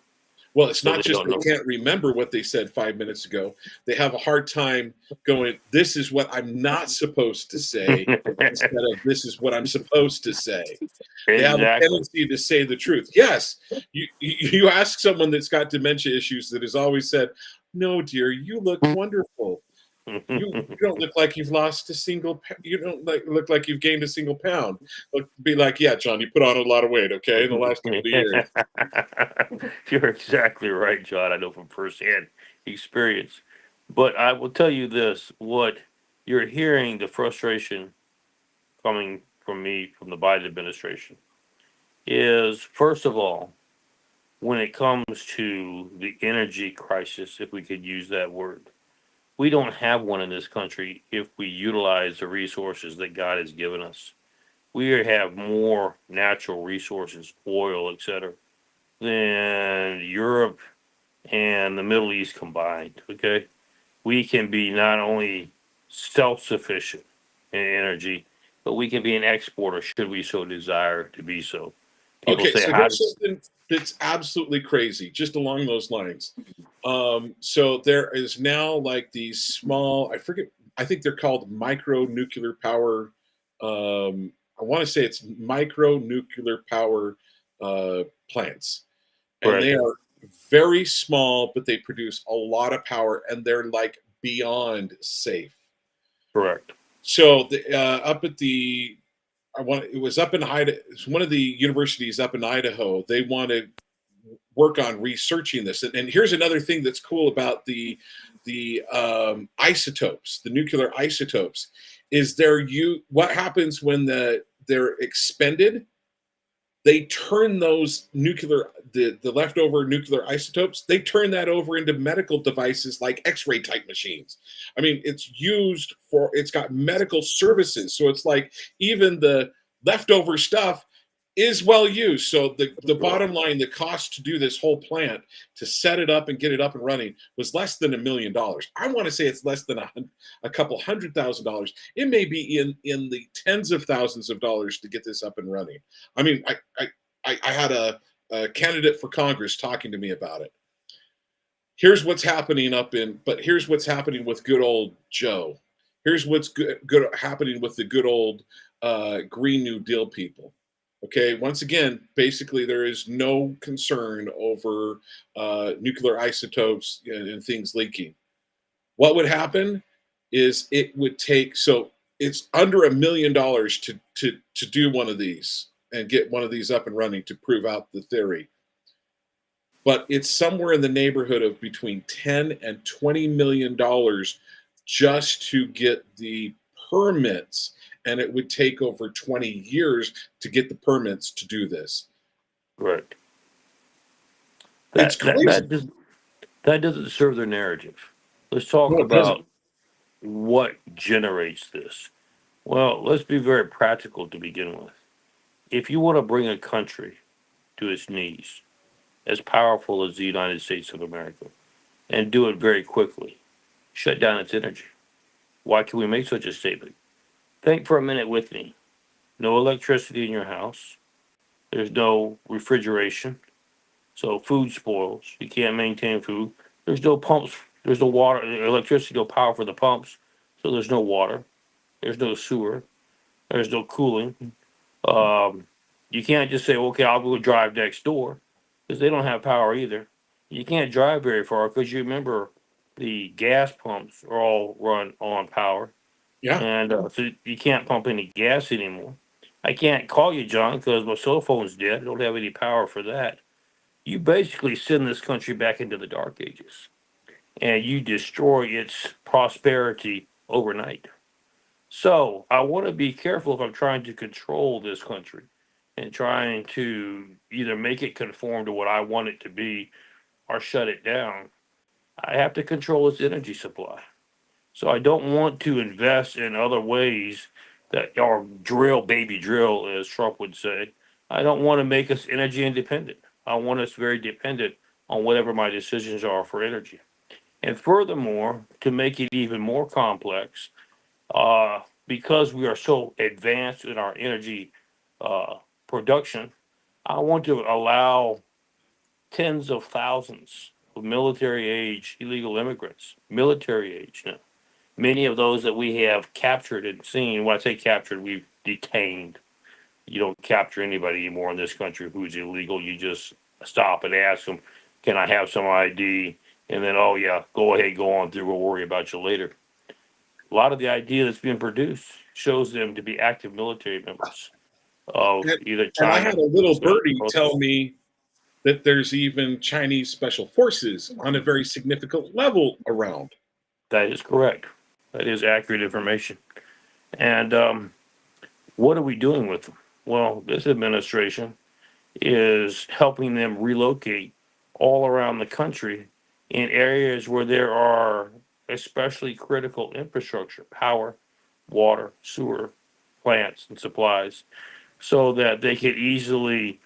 Speaker 1: Well, it's
Speaker 2: So
Speaker 1: not
Speaker 2: they
Speaker 1: just
Speaker 2: don't
Speaker 1: they
Speaker 2: know.
Speaker 1: can't remember what they said 5 minutes ago. They have a hard time going, this is what I'm not supposed to say, instead of this is what I'm supposed to say. They have a
Speaker 2: Exactly.
Speaker 1: tendency to say the truth. Yes, you ask someone that's got dementia issues that has always said, no, dear, you look wonderful. You don't look like you've lost a single. You don't look like you've gained a single pound. Be like, yeah, John, you put on a lot of weight, okay, in the last couple of years.
Speaker 2: You're exactly right, John. I know from firsthand experience. But I will tell you this: what you're hearing, the frustration coming from me from the Biden administration, is first of all, when it comes to the energy crisis, if we could use that word. We don't have one in this country if we utilize the resources that God has given us. We have more natural resources, oil, etc., than Europe and the Middle East combined. Okay, we can be not only self-sufficient in energy, but we can be an exporter should we so desire to be so. People
Speaker 1: Okay,
Speaker 2: say,
Speaker 1: so
Speaker 2: "How
Speaker 1: here's
Speaker 2: does?"
Speaker 1: something that's absolutely crazy, just along those lines. So there is now like these small, I think they're called micro nuclear power. I want to say it's micro nuclear power plants, and
Speaker 2: Right,
Speaker 1: they are very small, but they produce a lot of power, and they're like beyond safe.
Speaker 2: correct,
Speaker 1: So up at the it was up in Idaho. It's one of the universities up in Idaho. They want to work on researching this. And here's another thing that's cool about the isotopes, the nuclear isotopes, is what happens when they're expended. They turn those the leftover nuclear isotopes, they turn that over into medical devices like X-ray type machines. I mean, it's got medical services. So it's like even the leftover stuff is well used. So the bottom line, the cost to do this whole plant, to set it up and get it up and running, was less than $1 million. I want to say it's less than a couple $100,000. It may be in the tens of thousands of dollars to get this up and running. I mean, I had a candidate for Congress talking to me about it. Here's what's happening here's what's happening with good old Joe. Here's what's good happening with the good old Green New Deal people. Okay, once again, basically there is no concern over nuclear isotopes and things leaking. What would happen is it would take, so it's under $1 million to do one of these and get one of these up and running to prove out the theory. But it's somewhere in the neighborhood of between 10 and $20 million just to get the permits, and it would take over 20 years to get the permits to do this.
Speaker 2: Correct.
Speaker 1: It's crazy.
Speaker 2: That doesn't serve their narrative. Let's talk
Speaker 1: No, it doesn't.
Speaker 2: about what generates this. Well, let's be very practical to begin with. If you want to bring a country to its knees, as powerful as the United States of America, and do it very quickly, shut down its energy. Why can we make such a statement? Think for a minute with me. No electricity in your house. There's no refrigeration. So food spoils. You can't maintain food. There's no pumps. There's no water, electricity, no power for the pumps. So there's no water. There's no sewer. There's no cooling. You can't just say, okay, I'll go drive next door, because they don't have power either. You can't drive very far because you remember the gas pumps are all run on power.
Speaker 1: Yeah.
Speaker 2: And so you can't pump any gas anymore. I can't call you, John, because my cell phone's dead. I don't have any power for that. You basically send this country back into the dark ages, and you destroy its prosperity overnight. So I want to be careful if I'm trying to control this country and trying to either make it conform to what I want it to be or shut it down. I have to control its energy supply. So I don't want to invest in other ways that are drill, baby drill, as Trump would say. I don't want to make us energy independent. I want us very dependent on whatever my decisions are for energy. And furthermore, to make it even more complex, because we are so advanced in our energy production, I want to allow tens of thousands of military age illegal immigrants, military age now. Many of those that we have captured and seen, when I say captured, we've detained. You don't capture anybody anymore in this country who's illegal. You just stop and ask them, can I have some ID? And then, oh yeah, go ahead, go on through. We'll worry about you later. A lot of the idea that's being produced shows them to be active military members of either
Speaker 1: And I
Speaker 2: China.
Speaker 1: had a little birdie tell me that there's even Chinese special forces on a very significant level around.
Speaker 2: That is correct. That is accurate information. And what are we doing with them? Well, this administration is helping them relocate all around the country in areas where there are especially critical infrastructure, power, water, sewer, plants, and supplies, so that they could easily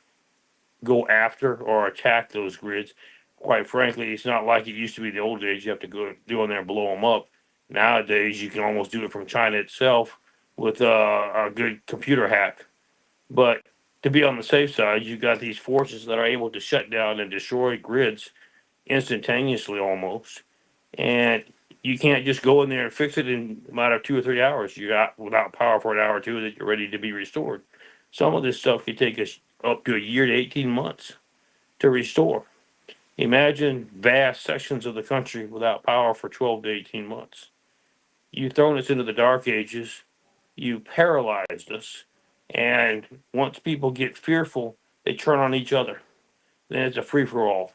Speaker 2: go after or attack those grids. Quite frankly, it's not like it used to be the old days. You have to go in there and blow them up. Nowadays, you can almost do it from China itself with a good computer hack. But to be on the safe side, you've got these forces that are able to shut down and destroy grids instantaneously almost. And you can't just go in there and fix it in a matter of 2 or 3 hours. You're out without power for an hour or two that you're ready to be restored. Some of this stuff could take us up to a year to 18 months to restore. Imagine vast sections of the country without power for 12 to 18 months. You've thrown us into the dark ages. You paralyzed us. And once people get fearful, they turn on each other. Then it's a free-for-all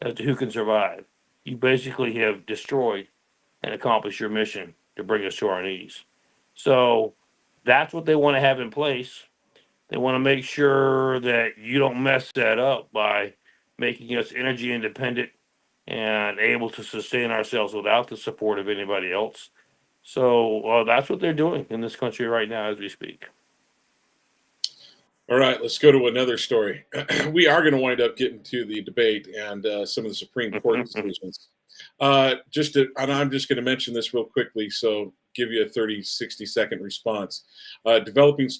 Speaker 2: as to who can survive. You basically have destroyed and accomplished your mission to bring us to our knees. So that's what they want to have in place. They want to make sure that you don't mess that up by making us energy independent and able to sustain ourselves without the support of anybody else. So that's what they're doing in this country right now as we speak.
Speaker 1: All right, let's go to another story. We are going to wind up getting to the debate and some of the Supreme Court decisions. And I'm just going to mention this real quickly, so give you a 30, 60-second response. Developing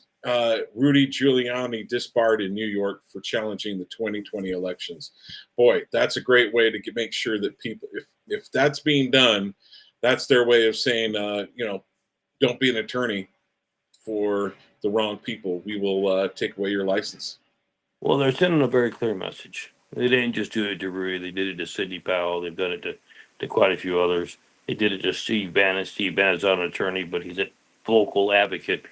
Speaker 1: Rudy Giuliani disbarred in New York for challenging the 2020 elections. Boy, that's a great way to make sure that people, if that's being done, that's their way of saying, don't be an attorney for the wrong people. We will take away your license.
Speaker 2: Well, they're sending a very clear message. They didn't just do it to Rudy. They did it to Sidney Powell. They've done it to quite a few others. They did it to Steve Bannon. Steve Bannon's not an attorney, but he's vocal advocate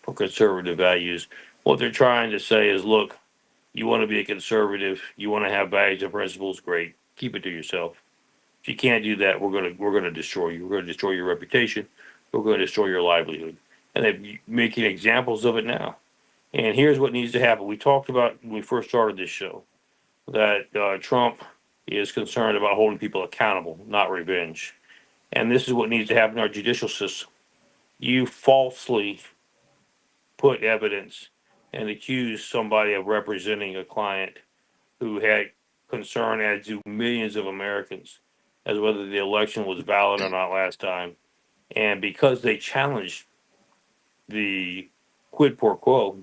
Speaker 2: for conservative values. What they're trying to say is, look, you want to be a conservative, you want to have values and principles, great. Keep it to yourself. If you can't do that, we're gonna destroy you. We're gonna destroy your reputation. We're gonna destroy your livelihood. And they're making examples of it now. And here's what needs to happen. We talked about when we first started this show that Trump is concerned about holding people accountable, not revenge. And this is what needs to happen in our judicial system. You falsely put evidence and accuse somebody of representing a client who had concern, as do millions of Americans, as whether the election was valid or not last time. And because they challenged the quid pro quo,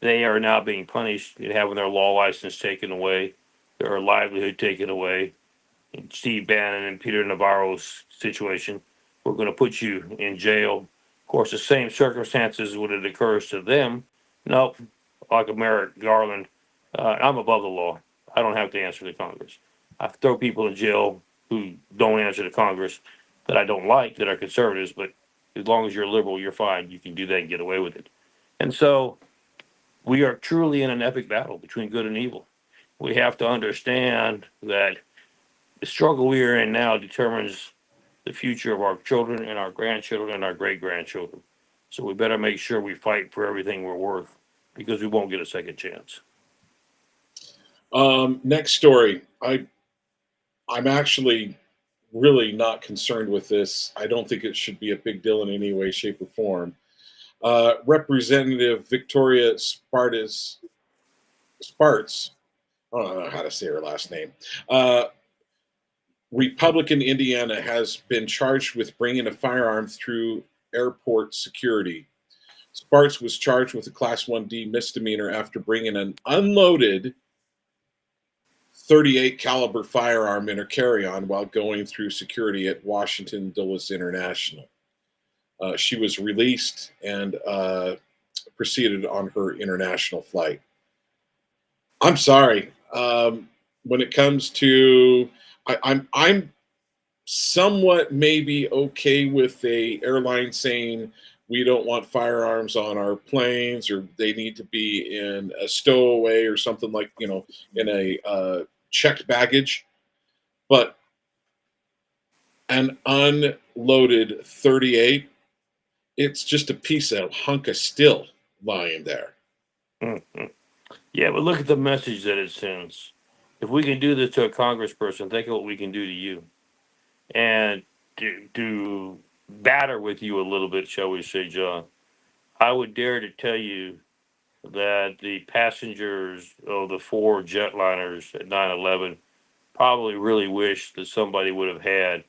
Speaker 2: they are now being punished and having their law license taken away, their livelihood taken away. In Steve Bannon and Peter Navarro's situation, we're going to put you in jail. Of course, the same circumstances when it occurs to them. Nope, like Merrick Garland, I'm above the law. I don't have to answer to Congress. I throw people in jail who don't answer to Congress that I don't like, that are conservatives, but as long as you're liberal, you're fine. You can do that and get away with it. And so we are truly in an epic battle between good and evil. We have to understand that the struggle we are in now determines the future of our children and our grandchildren and our great grandchildren. So we better make sure we fight for everything we're worth, because we won't get a second chance.
Speaker 1: Next story. I'm actually really not concerned with this. I don't think it should be a big deal in any way, shape, or form. Representative Victoria Spartz, I don't know how to say her last name. Republican Indiana has been charged with bringing a firearm through airport security. Spartz was charged with a Class 1D misdemeanor after bringing an unloaded .38 caliber firearm in her carry-on while going through security at Washington Dulles International. She was released and proceeded on her international flight. I'm sorry. When it comes to, I'm somewhat maybe okay with a airline saying we don't want firearms on our planes, or they need to be in a stowaway or something, like, in a checked baggage. But an unloaded .38, it's just a piece of hunk of steel lying there.
Speaker 2: Mm-hmm. Yeah, but look at the message that it sends. If we can do this to a congressperson, think of what we can do to you. And to batter with you a little bit, shall we say, John, I would dare to tell you that the passengers of the 4 jetliners at 9/11 probably really wish that somebody would have had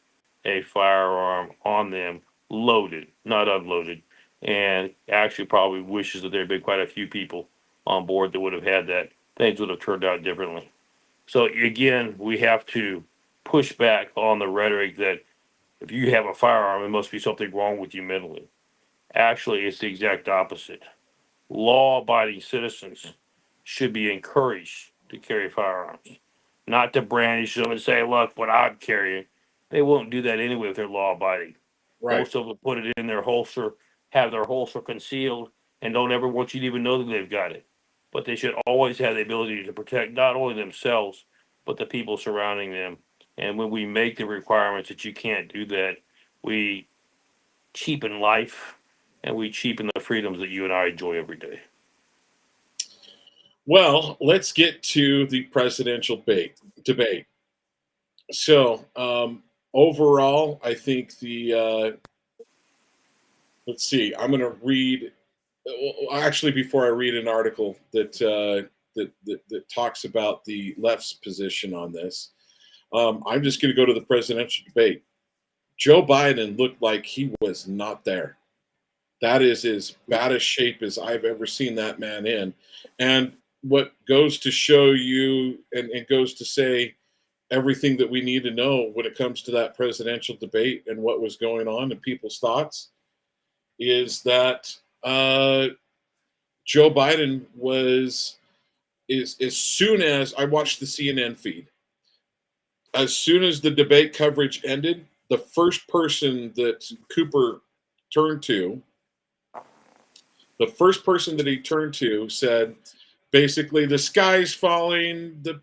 Speaker 2: a firearm on them, loaded, not unloaded, and actually probably wishes that there had been quite a few people on board that would have had that. Things would have turned out differently. So again, we have to push back on the rhetoric that if you have a firearm, it must be something wrong with you mentally. Actually, it's the exact opposite. Law-abiding citizens should be encouraged to carry firearms, not to brandish them and say, look, what I'm carrying. They won't do that anyway if they're law-abiding.
Speaker 1: Right.
Speaker 2: Most of them put it in their holster, have their holster concealed, and don't ever want you to even know that they've got it. But they should always have the ability to protect not only themselves, but the people surrounding them. And when we make the requirements that you can't do that, we cheapen life and we cheapen the freedoms that you and I enjoy every day.
Speaker 1: Well, let's get to the presidential debate. So, overall, I think let's see, I'm going to read, actually, before I read an article that talks about the left's position on this, I'm just going to go to the presidential debate. Joe Biden looked like he was not there. That is as bad a shape as I've ever seen that man in. And what goes to show you, and goes to say everything that we need to know when it comes to that presidential debate and what was going on and people's thoughts, is that Joe Biden is as soon as I watched the CNN feed, as soon as the debate coverage ended, the first person that Cooper turned to, the first person that he turned to said, basically, the sky's falling, the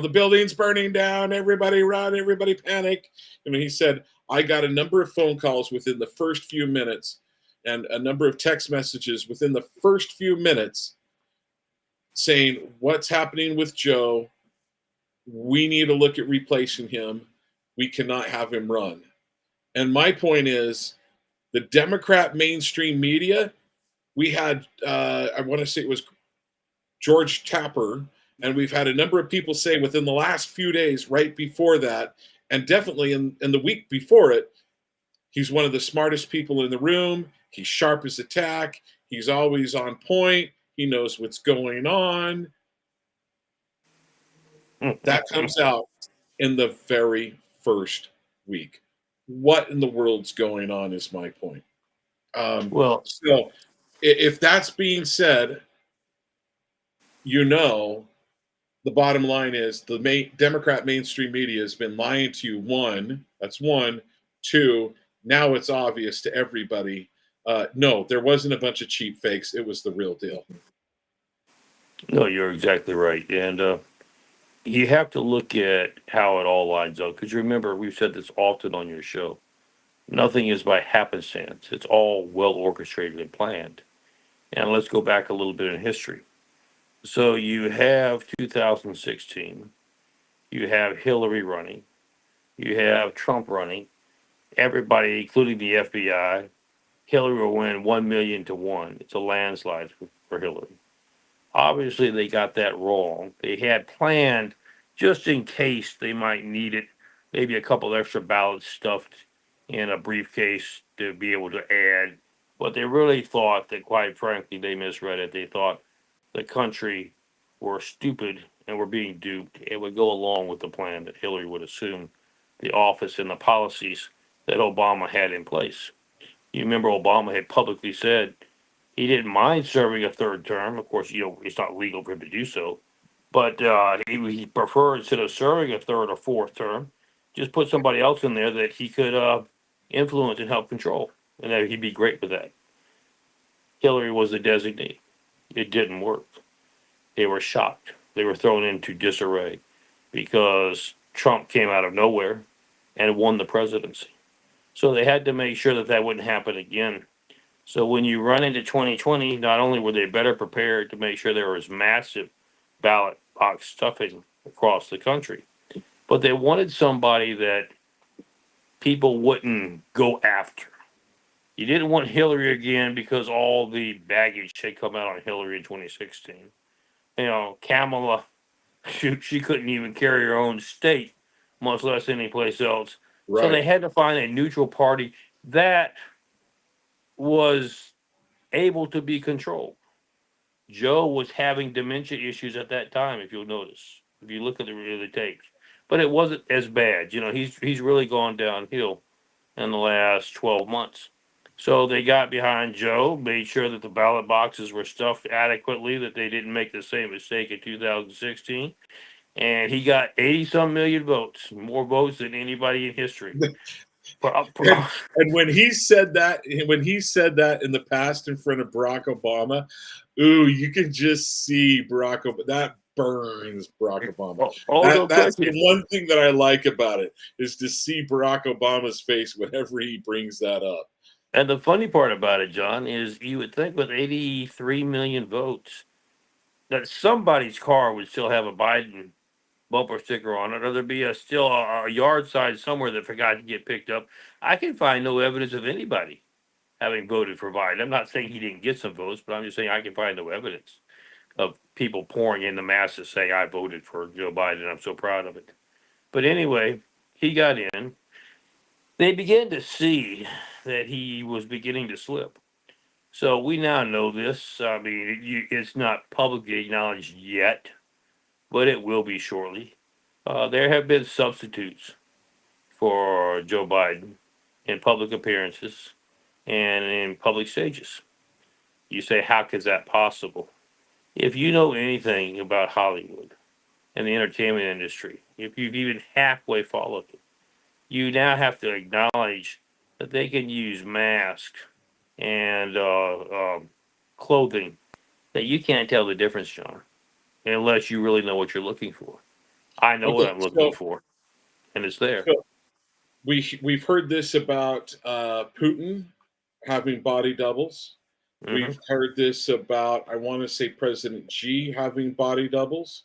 Speaker 1: building's burning down, everybody run, everybody panic. I mean, he said, I got a number of phone calls within the first few minutes and a number of text messages within the first few minutes saying, what's happening with Joe? We need to look at replacing him. We cannot have him run. And my point is, the Democrat mainstream media, we had, I want to say it was George Tapper, and we've had a number of people say within the last few days, right before that, and definitely in the week before it, he's one of the smartest people in the room. He's sharp as a tack. He's always on point. He knows what's going on. That comes out in the very first week. What in the world's going on is my point.
Speaker 2: Well,
Speaker 1: So if that's being said, the bottom line is the Democrat mainstream media has been lying to you. One, that's one. Two, now it's obvious to everybody. No, there wasn't a bunch of cheap fakes. It was the real deal.
Speaker 2: no, you're exactly right. And you have to look at how it all lines up. Because remember, we've said this often on your show. Nothing is by happenstance. It's all well orchestrated and planned. And let's go back a little bit in history. So you have 2016, you have Hillary running, you have Trump running, everybody, including the FBI, Hillary will win 1 million to 1. It's a landslide for Hillary. Obviously, they got that wrong. They had planned, just in case they might need it, maybe a couple extra ballots stuffed in a briefcase to be able to add. But they really thought that, quite frankly, they misread it. They thought the country were stupid and were being duped and would go along with the plan that Hillary would assume the office and the policies that Obama had in place. You remember Obama had publicly said he didn't mind serving a third term. Of course, it's not legal for him to do so. But he preferred, instead of serving a third or fourth term, just put somebody else in there that he could influence and help control. And that he'd be great with that. Hillary was the designee. It didn't work. They were shocked. They were thrown into disarray because Trump came out of nowhere and won the presidency. So they had to make sure that that wouldn't happen again. So when you run into 2020, not only were they better prepared to make sure there was massive ballot box stuffing across the country, but they wanted somebody that people wouldn't go after. You didn't want Hillary again because all the baggage had come out on Hillary in 2016. Kamala, she couldn't even carry her own state, much less any place else.
Speaker 1: Right.
Speaker 2: So they had to find a neutral party that was able to be controlled. Joe was having dementia issues at that time, if you'll notice, if you look at the tapes. But it wasn't as bad. He's really gone downhill in the last 12 months. So they got behind Joe, made sure that the ballot boxes were stuffed adequately, that they didn't make the same mistake in 2016. And he got 80 some million votes, more votes than anybody in history.
Speaker 1: And when he said that in the past in front of Barack Obama, you can just see Barack Obama. That burns Barack Obama. That's the one thing that I like about it, is to see Barack Obama's face whenever he brings that up.
Speaker 2: And the funny part about it, John, is you would think with 83 million votes that somebody's car would still have a Biden bumper sticker on it, or there'd be still a yard sign somewhere that forgot to get picked up. I can find no evidence of anybody having voted for Biden. I'm not saying he didn't get some votes, but I'm just saying I can find no evidence of people pouring in the masses saying I voted for Joe Biden. I'm so proud of it. But anyway, he got in. They began to see that he was beginning to slip. So we now know this. I mean, it's not publicly acknowledged yet, but it will be shortly. There have been substitutes for Joe Biden in public appearances and in public stages. You say, how is that possible? If you know anything about Hollywood and the entertainment industry, if you've even halfway followed it, you now have to acknowledge that they can use masks and clothing that you can't tell the difference, John, unless you really know what you're looking for. I know what
Speaker 1: Okay,
Speaker 2: I'm looking for, and it's there.
Speaker 1: so we've heard this about Putin having body doubles.
Speaker 2: Hmm.
Speaker 1: We've heard this about, I want to say, President Xi having body doubles.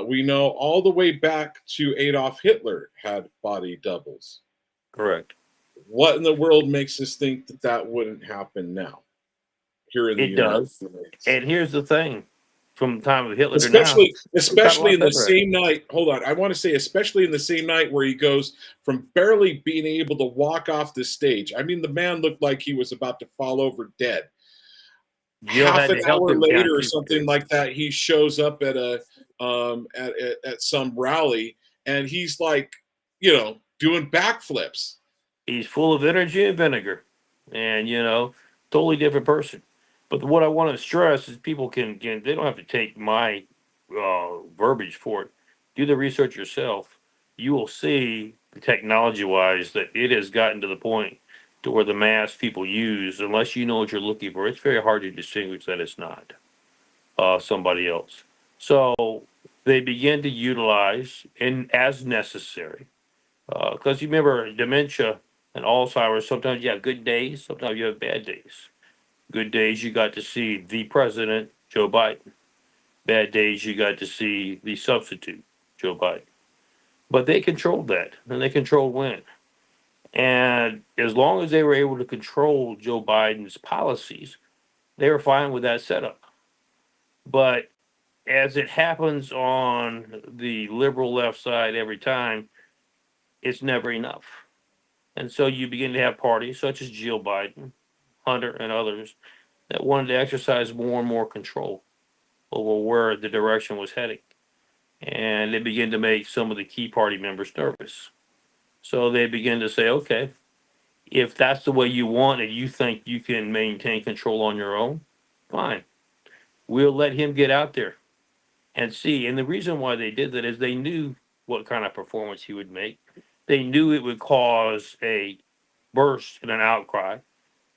Speaker 1: We know all the way back to Adolf Hitler had body doubles.
Speaker 2: Correct.
Speaker 1: What in the world makes us think that that wouldn't happen now here in the
Speaker 2: It
Speaker 1: United
Speaker 2: does.
Speaker 1: States?
Speaker 2: And here's the thing: from the time of Hitler to now,
Speaker 1: Especially,
Speaker 2: it's got a
Speaker 1: especially
Speaker 2: lot
Speaker 1: in the
Speaker 2: better at it.
Speaker 1: same night. Hold on, I want to say, especially in the same night where he goes from barely being able to walk off the stage. I mean, the man looked like he was about to fall over dead.
Speaker 2: Jill
Speaker 1: Half
Speaker 2: had
Speaker 1: an
Speaker 2: to help
Speaker 1: hour
Speaker 2: him down
Speaker 1: later or
Speaker 2: too.
Speaker 1: something like that, he shows up at a at some rally, and he's like, doing backflips.
Speaker 2: He's full of energy and vinegar, and totally different person. But what I want to stress is people can they don't have to take my verbiage for it. Do the research yourself. You will see, technology wise, that it has gotten to the point to where the mass people use, unless you know what you're looking for, it's very hard to distinguish that it's not somebody else. So they begin to utilize, and as necessary, because you remember dementia and Alzheimer's, sometimes you have good days, sometimes you have bad days. Good days, you got to see the president, Joe Biden. Bad days, you got to see the substitute, Joe Biden. But they controlled that, and they controlled when. And as long as they were able to control Joe Biden's policies, they were fine with that setup. But as it happens on the liberal left side every time, it's never enough. And so you begin to have parties such as Jill Biden, Hunter, and others that wanted to exercise more and more control over where the direction was heading. And they begin to make some of the key party members nervous. So they begin to say, okay, if that's the way you want and you think you can maintain control on your own, fine. We'll let him get out there and see. And the reason why they did that is they knew what kind of performance he would make. They knew it would cause a burst and an outcry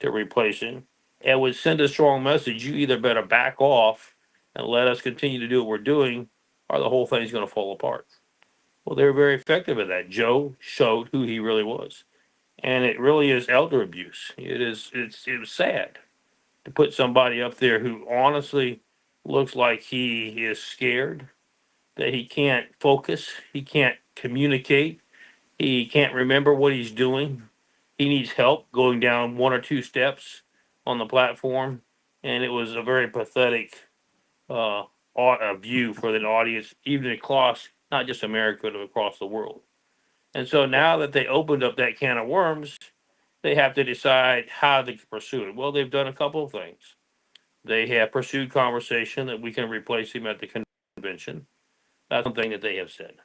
Speaker 2: to replace him, and would send a strong message. You either better back off and let us continue to do what we're doing, or the whole thing's going to fall apart. Well, they were very effective at that. Joe showed who he really was, and it really is elder abuse. It was sad to put somebody up there who honestly looks like he is scared, that he can't focus, he can't communicate, he can't remember what he's doing. He needs help going down one or two steps on the platform, and it was a very pathetic uh, view for the audience, even across not just America, but across the world. And so now that they opened up that can of worms, they have to decide how to pursue it. Well, they've done a couple of things. They have pursued conversation that we can replace him at the convention. That's one thing that they have said.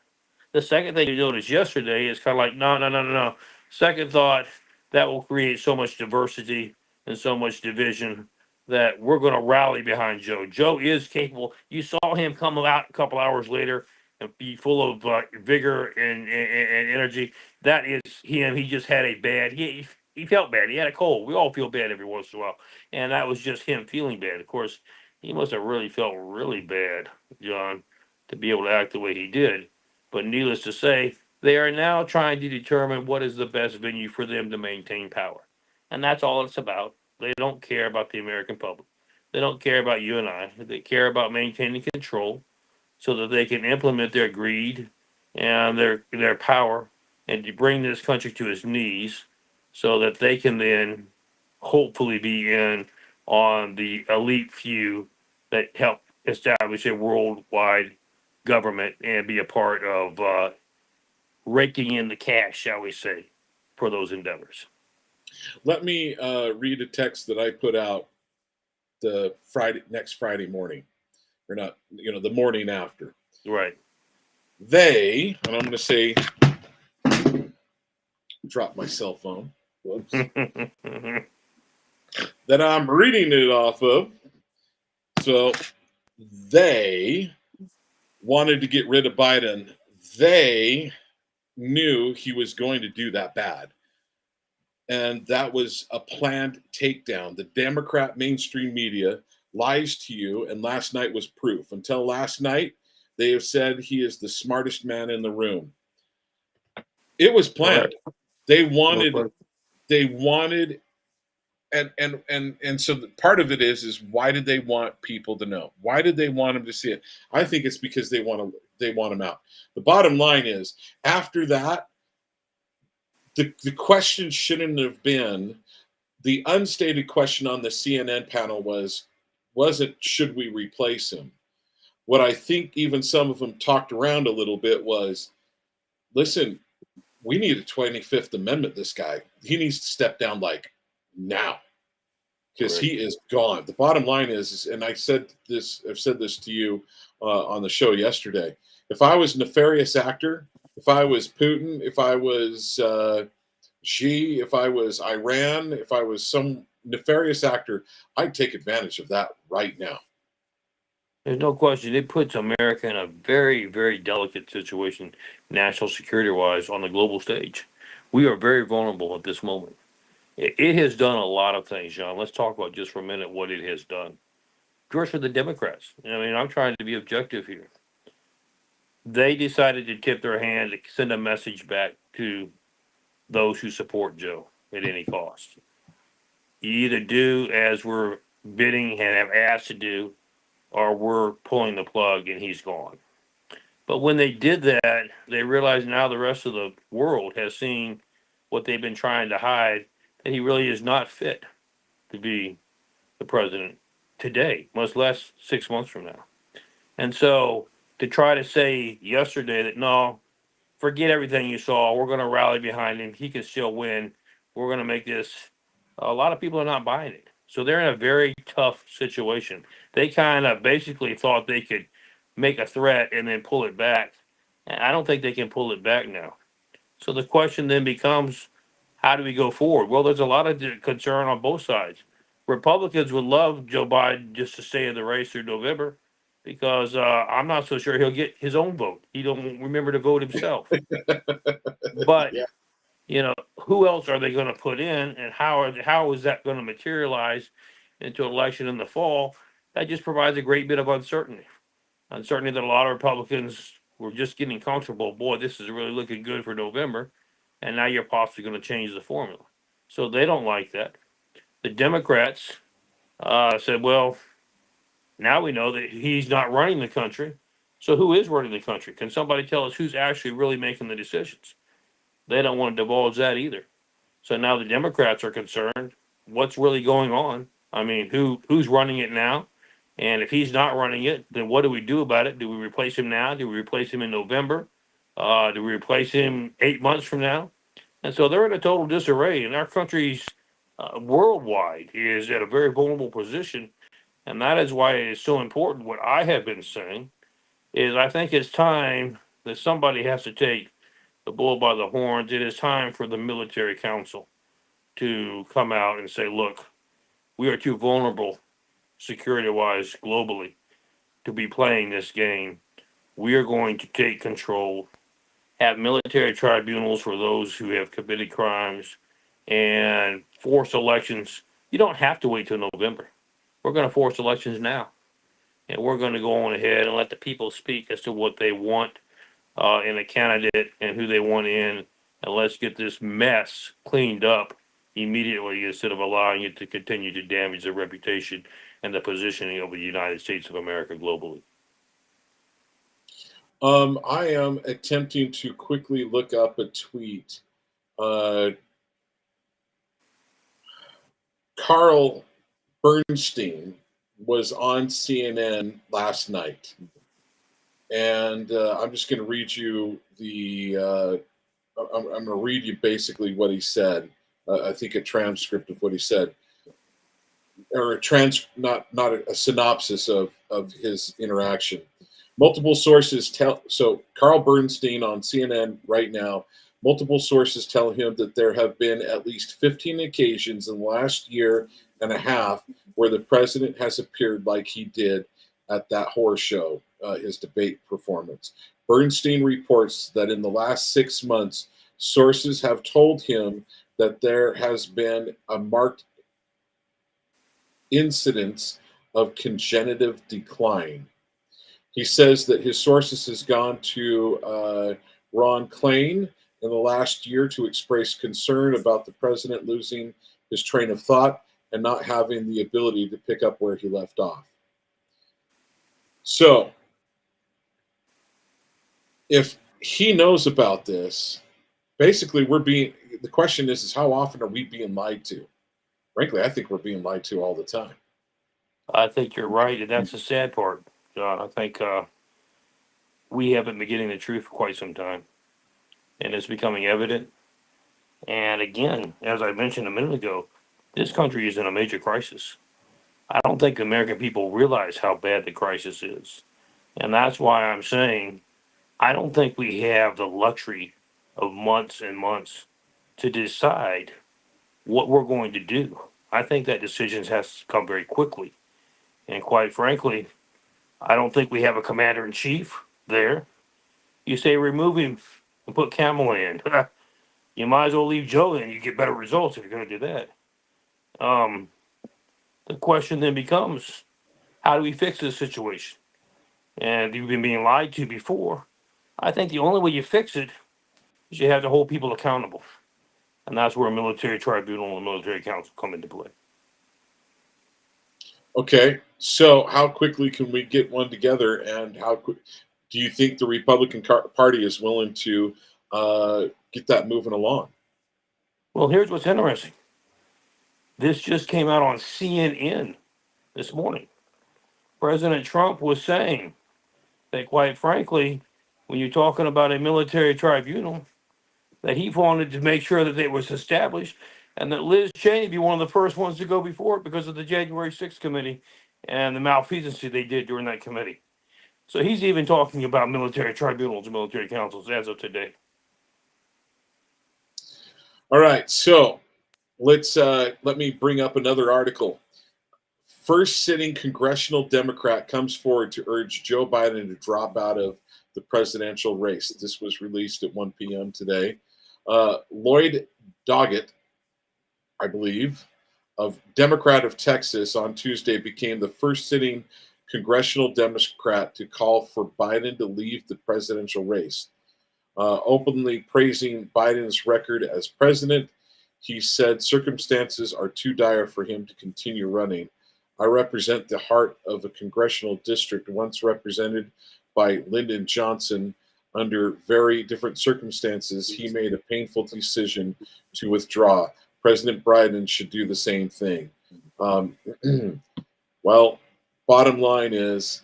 Speaker 2: The second thing you noticed yesterday is kind of like, no, no, no, no, no. Second thought, that will create so much diversity and so much division that we're going to rally behind Joe. Joe is capable. You saw him come out a couple hours later and be full of vigor and energy. That is him. He just had a bad. He felt bad. He had a cold. We all feel bad every once in a while, and that was just him feeling bad. Of course, he must have really felt really bad, John, to be able to act the way he did. But needless to say, they are now trying to determine what is the best venue for them to maintain power. And that's all it's about. They don't care about the American public. They don't care about you and I. They care about maintaining control so that they can implement their greed and their power and to bring this country to its knees so that they can then hopefully be in on the elite few that help establish a worldwide government and be a part of raking in the cash, shall we say, for those endeavors.
Speaker 1: Let me read a text that I put out the next Friday morning, or not, the morning after.
Speaker 2: Right.
Speaker 1: They, and I'm going to say, drop my cell phone. Whoops. That I'm reading it off of. So they wanted to get rid of Biden. They knew he was going to do that bad. And that was a planned takedown. The Democrat mainstream media lies to you, and last night was proof. Until last night, they have said he is the smartest man in the room. It was planned.
Speaker 2: Correct.
Speaker 1: They
Speaker 2: No
Speaker 1: wanted,
Speaker 2: question.
Speaker 1: they wanted, and so part of it is why did they want people to know? Why did they want them to see it? I think it's because they want them out. The bottom line is, after that, the question shouldn't have been, the unstated question on the CNN panel wasn't should we replace him? What I think even some of them talked around a little bit was, listen, we need a 25th Amendment. This guy, he needs to step down like now, because he is gone. The bottom line is, and I've said this to you on the show yesterday. If I was a nefarious actor, if I was Putin, if I was Xi, if I was Iran, if I was some nefarious actor, I'd take advantage of that right now.
Speaker 2: There's no question. It puts America in a very, very delicate situation, national security wise, on the global stage. We are very vulnerable at this moment. It has done a lot of things, John. Let's talk about just for a minute what it has done. First, for the Democrats. I mean, I'm trying to be objective here. They decided to tip their hand to send a message back to those who support Joe at any cost. You either do as we're bidding and have asked to do, or we're pulling the plug and he's gone. But when they did that, they realized now the rest of the world has seen what they've been trying to hide, that he really is not fit to be the president today, much less 6 months from now. And so to try to say yesterday that no, forget everything you saw, we're going to rally behind him, he can still win, we're going to make this, a lot of people are not buying it. So they're in a very tough situation. They kind of basically thought they could make a threat and then pull it back. And I don't think they can pull it back now. So the question then becomes, how do we go forward? Well, there's a lot of concern on both sides. Republicans would love Joe Biden just to stay in the race through November, because I'm not so sure he'll get his own vote. He don't remember to vote himself. But
Speaker 1: Yeah.
Speaker 2: you know, who else are they going to put in, and how is that going to materialize into an election in the fall? That just provides a great bit of uncertainty. Uncertainty that a lot of Republicans were just getting comfortable. Boy, this is really looking good for November, and now you're possibly going to change the formula. So they don't like that. The Democrats said, well, now we know that he's not running the country. So who is running the country? Can somebody tell us who's actually really making the decisions? They don't want to divulge that either. So now the Democrats are concerned. What's really going on? I mean, who's running it now? And if he's not running it, then what do we do about it? Do we replace him now? Do we replace him in November? Do we replace him 8 months from now? And so they're in a total disarray. And our country's worldwide is at a very vulnerable position. And that is why it is so important. What I have been saying is I think it's time that somebody has to take the bull by the horns. It is time for the military council to come out and say, look, we are too vulnerable security wise globally to be playing this game. We are going to take control, have military tribunals for those who have committed crimes, and force elections. You don't have to wait till November. We're going to force elections now. And we're going to go on ahead and let the people speak as to what they want in a candidate and who they want in, and let's get this mess cleaned up immediately instead of allowing it to continue to damage the reputation and the positioning of the United States of America globally.
Speaker 1: I am attempting to quickly look up a tweet. Carl Bernstein was on CNN last night, and I'm just going to read you I'm going to read you basically what he said. I think a transcript of what he said, or not a synopsis of his interaction. Multiple sources tell. So Carl Bernstein on CNN right now. Multiple sources tell him that there have been at least 15 occasions in the last year and a half where the president has appeared like he did at that horror show, his debate performance. Bernstein reports that in the last 6 months, sources have told him that there has been a marked incidence of congenitive decline. He says that his sources has gone to Ron Klain in the last year to express concern about the president losing his train of thought and not having the ability to pick up where he left off. So, if he knows about this, basically the question is how often are we being lied to? Frankly, I think we're being lied to all the time.
Speaker 2: I think you're right, and that's the sad part, John. I think we haven't been getting the truth for quite some time, and it's becoming evident. And again, as I mentioned a minute ago, this country is in a major crisis. I don't think the American people realize how bad the crisis is. And that's why I'm saying I don't think we have the luxury of months and months to decide what we're going to do. I think that decisions has to come very quickly. And quite frankly, I don't think we have a commander in chief there. You say remove him and put Kamala in. You might as well leave Joe in. You get better results if you're going to do that. The question then becomes, how do we fix this situation? And you've been being lied to before. I think the only way you fix it is you have to hold people accountable. And that's where a military tribunal and a military council come into play.
Speaker 1: Okay, so how quickly can we get one together, and how quick do you think the Republican Party is willing to get that moving along?
Speaker 2: Well, here's what's interesting. This just came out on CNN this morning. President Trump was saying that, quite frankly, when you're talking about a military tribunal, that he wanted to make sure that it was established and that Liz Cheney be one of the first ones to go before it because of the January 6th committee and the malfeasance they did during that committee. So he's even talking about military tribunals and military councils as of today.
Speaker 1: All right, so let me bring up another article. First sitting congressional Democrat comes forward to urge Joe Biden to drop out of the presidential race. This was released at 1 p.m. today. Lloyd Doggett, I believe, of Democrat of Texas on Tuesday became the first sitting congressional Democrat to call for Biden to leave the presidential race. Openly praising Biden's record as president, he said circumstances are too dire for him to continue running. I represent the heart of a congressional district once represented by Lyndon Johnson. Under very different circumstances, he made a painful decision to withdraw. President Biden should do the same thing. Well, bottom line is,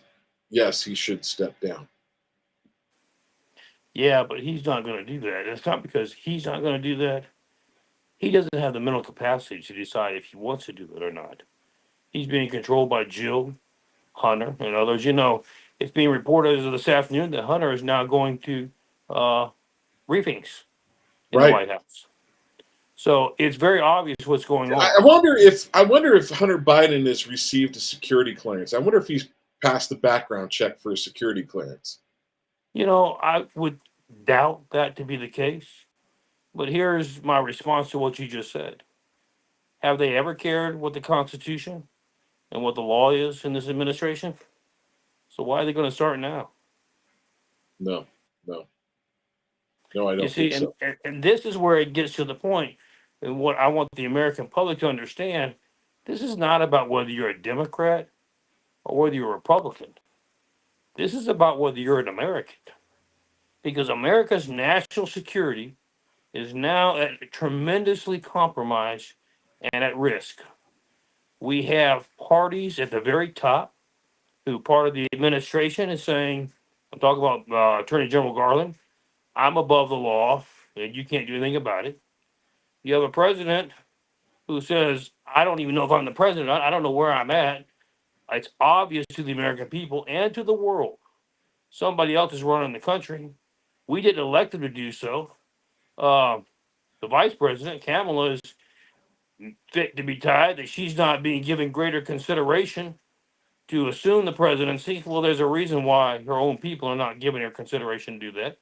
Speaker 1: yes, he should step down.
Speaker 2: Yeah, but he's not going to do that. It's not because he's not going to do that. He doesn't have the mental capacity to decide if he wants to do it or not. He's being controlled by Jill, Hunter, and others. You know, it's being reported as of this afternoon that Hunter is now going to briefings in the White House. So it's very obvious what's going on.
Speaker 1: I wonder if Hunter Biden has received a security clearance. I wonder if he's passed the background check for a security clearance.
Speaker 2: You know, I would doubt that to be the case. But here's my response to what you just said. Have they ever cared what the Constitution and what the law is in this administration? So why are they going to start now?
Speaker 1: No, I don't think so.
Speaker 2: And this is where it gets to the point, and what I want the American public to understand, this is not about whether you're a Democrat or whether you're a Republican. This is about whether you're an American. Because America's national security is now tremendously compromised and at risk. We have parties at the very top who part of the administration is saying, I'm talking about Attorney General Garland, I'm above the law and you can't do anything about it. You have a president who says, I don't even know if I'm the president. I don't know where I'm at. It's obvious to the American people and to the world. Somebody else is running the country. We didn't elect him to do so. The vice president, Kamala, is fit to be tied, that she's not being given greater consideration to assume the presidency. Well, there's a reason why her own people are not giving her consideration to do that.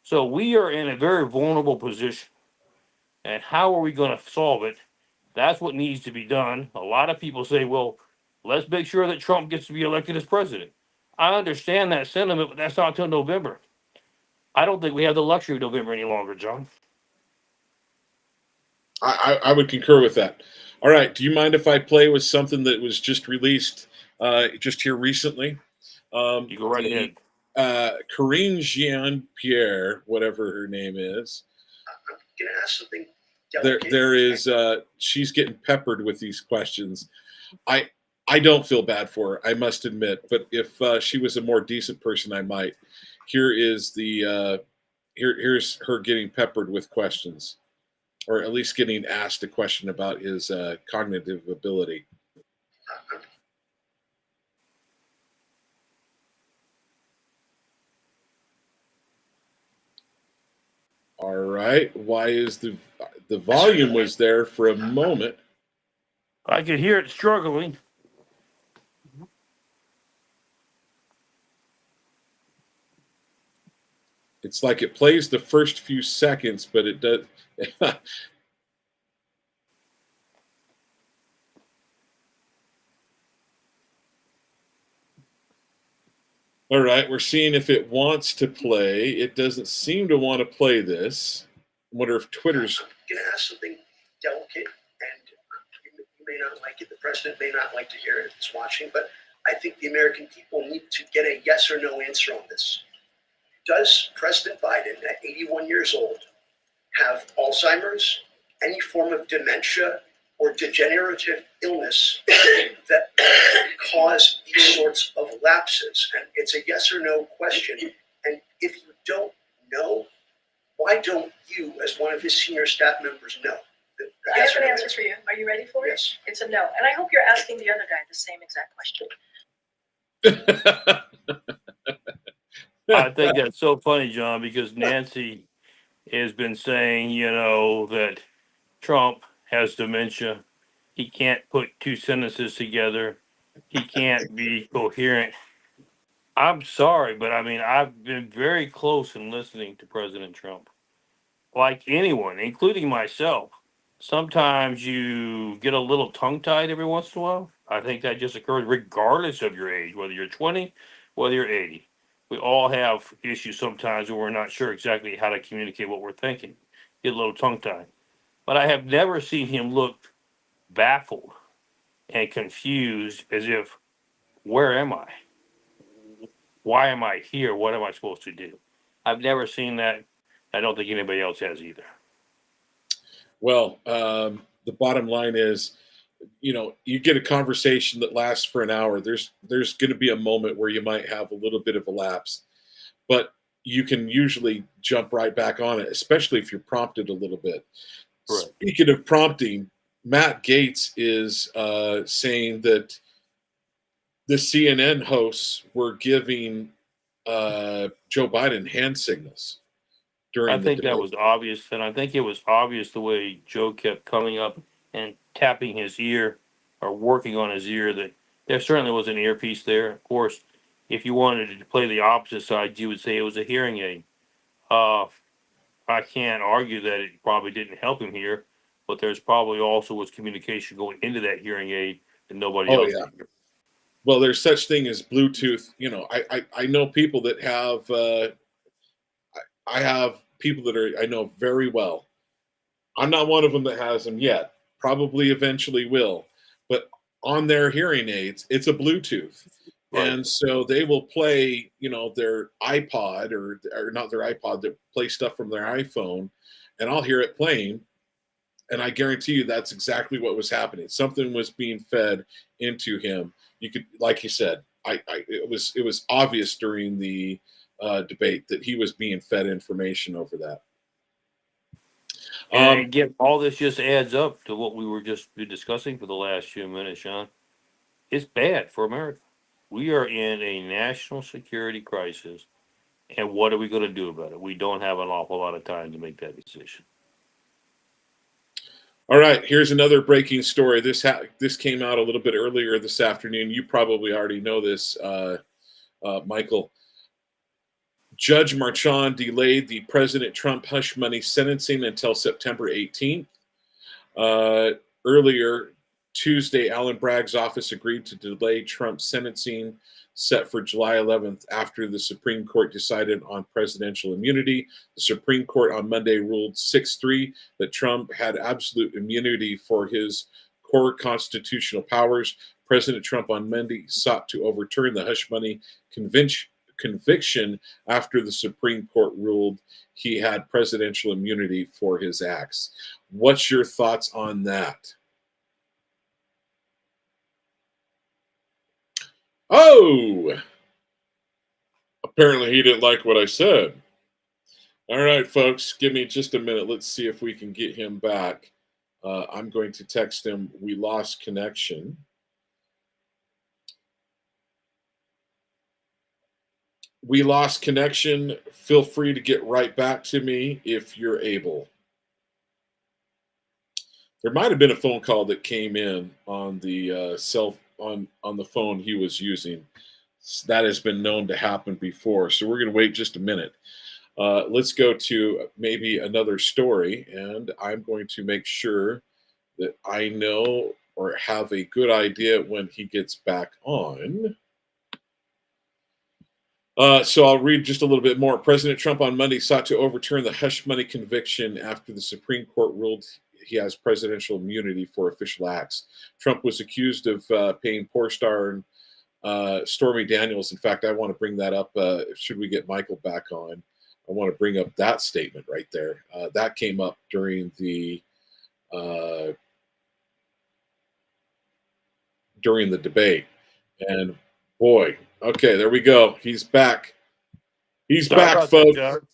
Speaker 2: So we are in a very vulnerable position. And how are we going to solve it? That's what needs to be done. A lot of people say, well, let's make sure that Trump gets to be elected as president. I understand that sentiment, but that's not until November. I don't think we have the luxury of November any longer, John.
Speaker 1: I would concur with that. All right. Do you mind if I play with something that was just released just here recently?
Speaker 2: You go right ahead.
Speaker 1: Corinne Jean-Pierre, whatever her name is.
Speaker 5: I'm going to ask something.
Speaker 1: There is she's getting peppered with these questions. I don't feel bad for her, I must admit, but if she was a more decent person, I might. Here is the here's her getting peppered with questions, or at least getting asked a question about his cognitive ability. All right. Why is the volume was there for a moment?
Speaker 2: I could hear it struggling.
Speaker 1: It's like it plays the first few seconds, but it does. All right, we're seeing if it wants to play. It doesn't seem to want to play this. I wonder if Twitter's.
Speaker 5: I'm going to ask something delicate, and you may not like it. The president may not like to hear it if he's watching, but I think the American people need to get a yes or no answer on this. Does President Biden, at 81 years old, have Alzheimer's, any form of dementia, or degenerative illness that cause these sorts of lapses? And it's a yes or no question. And if you don't know, why don't you, as one of his senior staff members, know?
Speaker 6: I have an answer for you. Are you ready for it?
Speaker 5: Yes.
Speaker 6: It's a no. And I hope you're asking the other guy the same exact question.
Speaker 2: I think that's so funny, John, because Nancy has been saying, that Trump has dementia. He can't put two sentences together. He can't be coherent. I'm sorry, but I mean, I've been very close in listening to President Trump. Like anyone, including myself, sometimes you get a little tongue-tied every once in a while. I think that just occurs regardless of your age, whether you're 20, whether you're 80. We all have issues sometimes where we're not sure exactly how to communicate what we're thinking. Get a little tongue-tied. But I have never seen him look baffled and confused as if, where am I? Why am I here? What am I supposed to do? I've never seen that. I don't think anybody else has either.
Speaker 1: Well, the bottom line is, you get a conversation that lasts for an hour. There's going to be a moment where you might have a little bit of a lapse, but you can usually jump right back on it, especially if you're prompted a little bit. Right. Speaking of prompting, Matt Gaetz is saying that the CNN hosts were giving Joe Biden hand signals during
Speaker 2: I think that was obvious, and I think it was obvious the way Joe kept coming up and tapping his ear or working on his ear, that there certainly was an earpiece there. Of course, if you wanted to play the opposite side, you would say it was a hearing aid. I can't argue that it probably didn't help him here, but there's probably also was communication going into that hearing aid that nobody else could hear.
Speaker 1: Well, there's such thing as Bluetooth. I know people that have. I have people that I know very well. I'm not one of them that has them yet. Probably eventually will. But on their hearing aids, it's a Bluetooth. Right. And so they will play, their iPod or not their iPod, they play stuff from their iPhone, and I'll hear it playing. And I guarantee you that's exactly what was happening. Something was being fed into him. You could, like you said, it was obvious during the debate that he was being fed information over that.
Speaker 2: And again, all this just adds up to what we were just discussing for the last few minutes, Sean. It's bad for America. We are in a national security crisis, and what are we going to do about it? We don't have an awful lot of time to make that decision.
Speaker 1: All right, here's another breaking story. This came out a little bit earlier this afternoon. You probably already know this, Michael. Judge Marchand delayed the President Trump hush money sentencing until September 18th. Earlier Tuesday, Alan Bragg's office agreed to delay Trump's sentencing set for July 11th after the Supreme Court decided on presidential immunity. The Supreme Court on Monday ruled 6-3 that Trump had absolute immunity for his core constitutional powers. President Trump on Monday sought to overturn the hush money conviction after the Supreme Court ruled he had presidential immunity for his acts. What's your thoughts on that? Oh, apparently he didn't like what I said. All right, folks, give me just a minute. Let's see if we can get him back. I'm going to text him, we lost connection. We lost connection. Feel free to get right back to me if you're able. There might have been a phone call that came in on the on the phone he was using. That has been known to happen before. So we're going to wait just a minute. Let's go to maybe another story, and I'm going to make sure that I know or have a good idea when he gets back on. So I'll read just a little bit more. President Trump on Monday sought to overturn the hush money conviction after the Supreme Court ruled he has presidential immunity for official acts. Trump was accused of paying porn star Stormy Daniels. In fact, I want to bring that up. Should we get Michael back on? I want to bring up that statement right there. That came up during the debate, and boy, okay, there we go. He's back. He's
Speaker 2: Sorry
Speaker 1: back,
Speaker 2: about that,
Speaker 1: folks.
Speaker 2: John.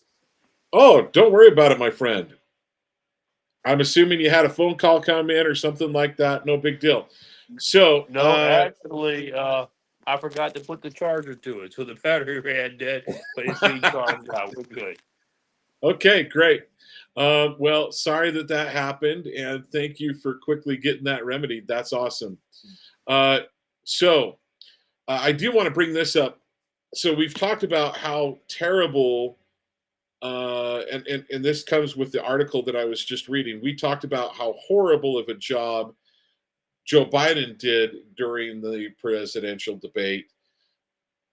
Speaker 1: Oh, don't worry about it, my friend. I'm assuming you had a phone call come in or something like that. No big deal. So,
Speaker 2: No, actually, I forgot to put the charger to it, so the battery ran dead, but it's being charged out. We're good.
Speaker 1: okay, great. Well, sorry that happened, and thank you for quickly getting that remedied. That's awesome. So, I do want to bring this up. So, we've talked about how terrible, and this comes with the article that I was just reading. We talked about how horrible of a job Joe Biden did during the presidential debate.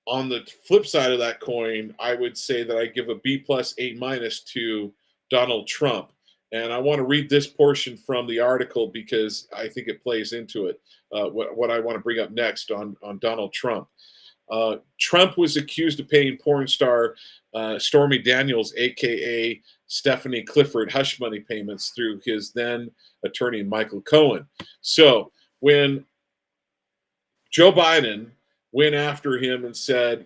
Speaker 1: On the flip side of that coin, I would say that I give a B plus A minus to Donald Trump. And I want to read this portion from the article because I think it plays into it. What I want to bring up next on Donald Trump. Trump was accused of paying porn star Stormy Daniels, aka Stephanie Clifford, hush money payments through his then attorney Michael Cohen. So when Joe Biden went after him and said,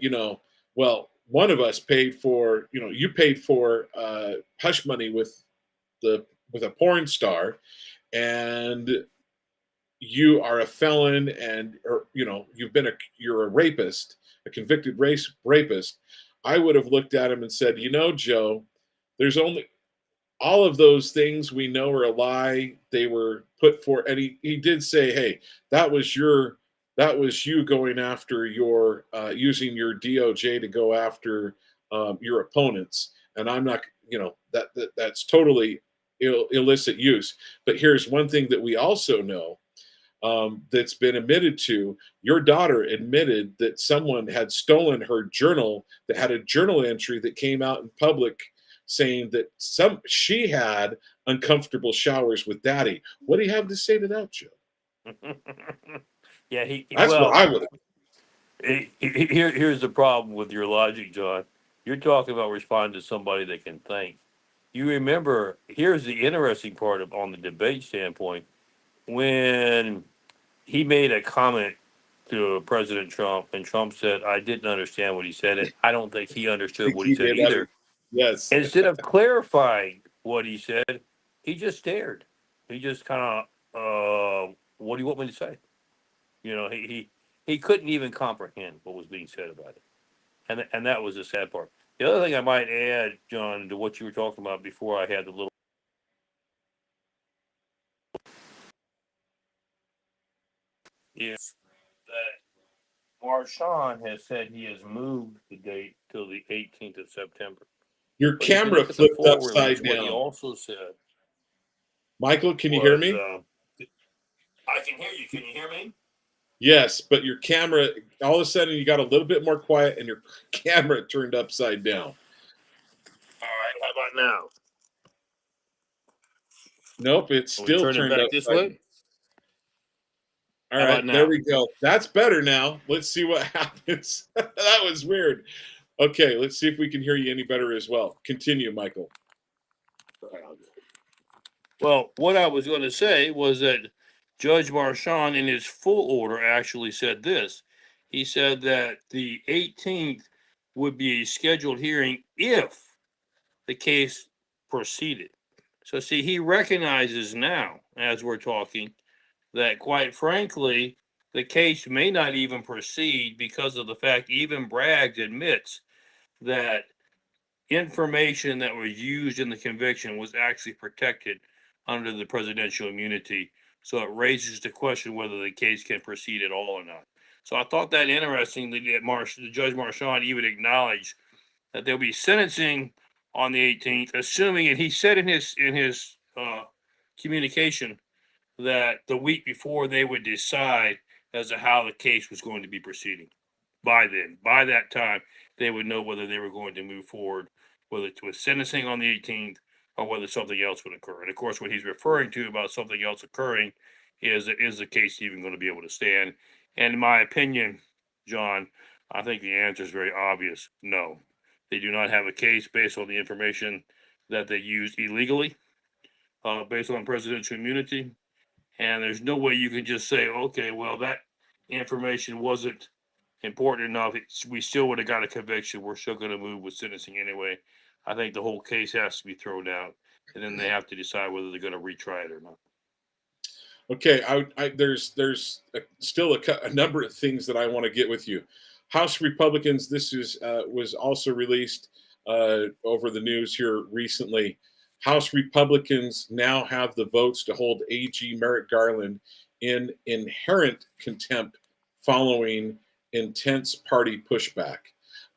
Speaker 1: well, one of us paid for, you paid for hush money with a porn star, and you are a felon, and you're a rapist, a convicted rapist. I would have looked at him and said, Joe, there's only all of those things we know are a lie. They were put for, and he did say, hey, that was you going after your using your DOJ to go after your opponents, and I'm not, that's totally illicit use. But here's one thing that we also know that's been admitted to. Your daughter admitted that someone had stolen her journal, that had a journal entry that came out in public saying that she had uncomfortable showers with daddy. What do you have to say to that, Joe?
Speaker 2: Yeah,
Speaker 1: That's what I would.
Speaker 2: Here's the problem with your logic, John. You're talking about responding to somebody that can think. You remember, here's the interesting part on the debate standpoint. When he made a comment to President Trump, and Trump said, I didn't understand what he said, and I don't think he understood what he said either.
Speaker 1: Yes.
Speaker 2: Instead of clarifying what he said, he just stared. He just kind of, what do you want me to say? He couldn't even comprehend what was being said about it. And that was the sad part. The other thing I might add, John, to what you were talking about before I had the little is that Marshawn has said he has moved the date till the 18th of September.
Speaker 1: Your
Speaker 2: But if you
Speaker 1: camera
Speaker 2: look at the
Speaker 1: flipped
Speaker 2: full
Speaker 1: upside
Speaker 2: release, what he
Speaker 1: down.
Speaker 2: also said
Speaker 1: Michael, can you hear
Speaker 2: was,
Speaker 1: me?
Speaker 2: I can hear you. Can you hear me?
Speaker 1: Yes, but your camera, all of a sudden you got a little bit more quiet and your camera turned upside down.
Speaker 2: All right. How about now?
Speaker 1: Nope, it's
Speaker 2: Can we
Speaker 1: still
Speaker 2: turn it
Speaker 1: turned
Speaker 2: back this
Speaker 1: upside down.
Speaker 2: way?
Speaker 1: All
Speaker 2: How
Speaker 1: right,
Speaker 2: about
Speaker 1: there
Speaker 2: now?
Speaker 1: we go. That's better now. Let's see what happens. That was weird. Okay, let's see if we can hear you any better as well. Continue, Michael.
Speaker 2: Well, what I was going to say was that Judge Marchand, in his full order, actually said this. He said that the 18th would be a scheduled hearing if the case proceeded. So, see, he recognizes now, as we're talking, that quite frankly, the case may not even proceed because of the fact even Bragg admits that information that was used in the conviction was actually protected under the presidential immunity. So it raises the question whether the case can proceed at all or not. So I thought that interesting that Judge Marchand even acknowledged that there'll be sentencing on the 18th, assuming, and he said in his communication that the week before they would decide as to how the case was going to be proceeding. By then, by that time, they would know whether they were going to move forward, whether it was sentencing on the 18th or whether something else would occur. And of course, what he's referring to about something else occurring is the case even going to be able to stand? And in my opinion, John, I think the answer is very obvious. No, they do not have a case based on the information that they used illegally, based on presidential immunity. And there's no way you can just say, okay, well, that information wasn't important enough. We still would have got a conviction. We're still going to move with sentencing anyway. I think the whole case has to be thrown out, and then they have to decide whether they're going to retry it or not.
Speaker 1: Okay, there's still a number of things that I want to get with you. House Republicans, this was also released over the news here recently. House Republicans now have the votes to hold AG Merrick Garland in inherent contempt following intense party pushback.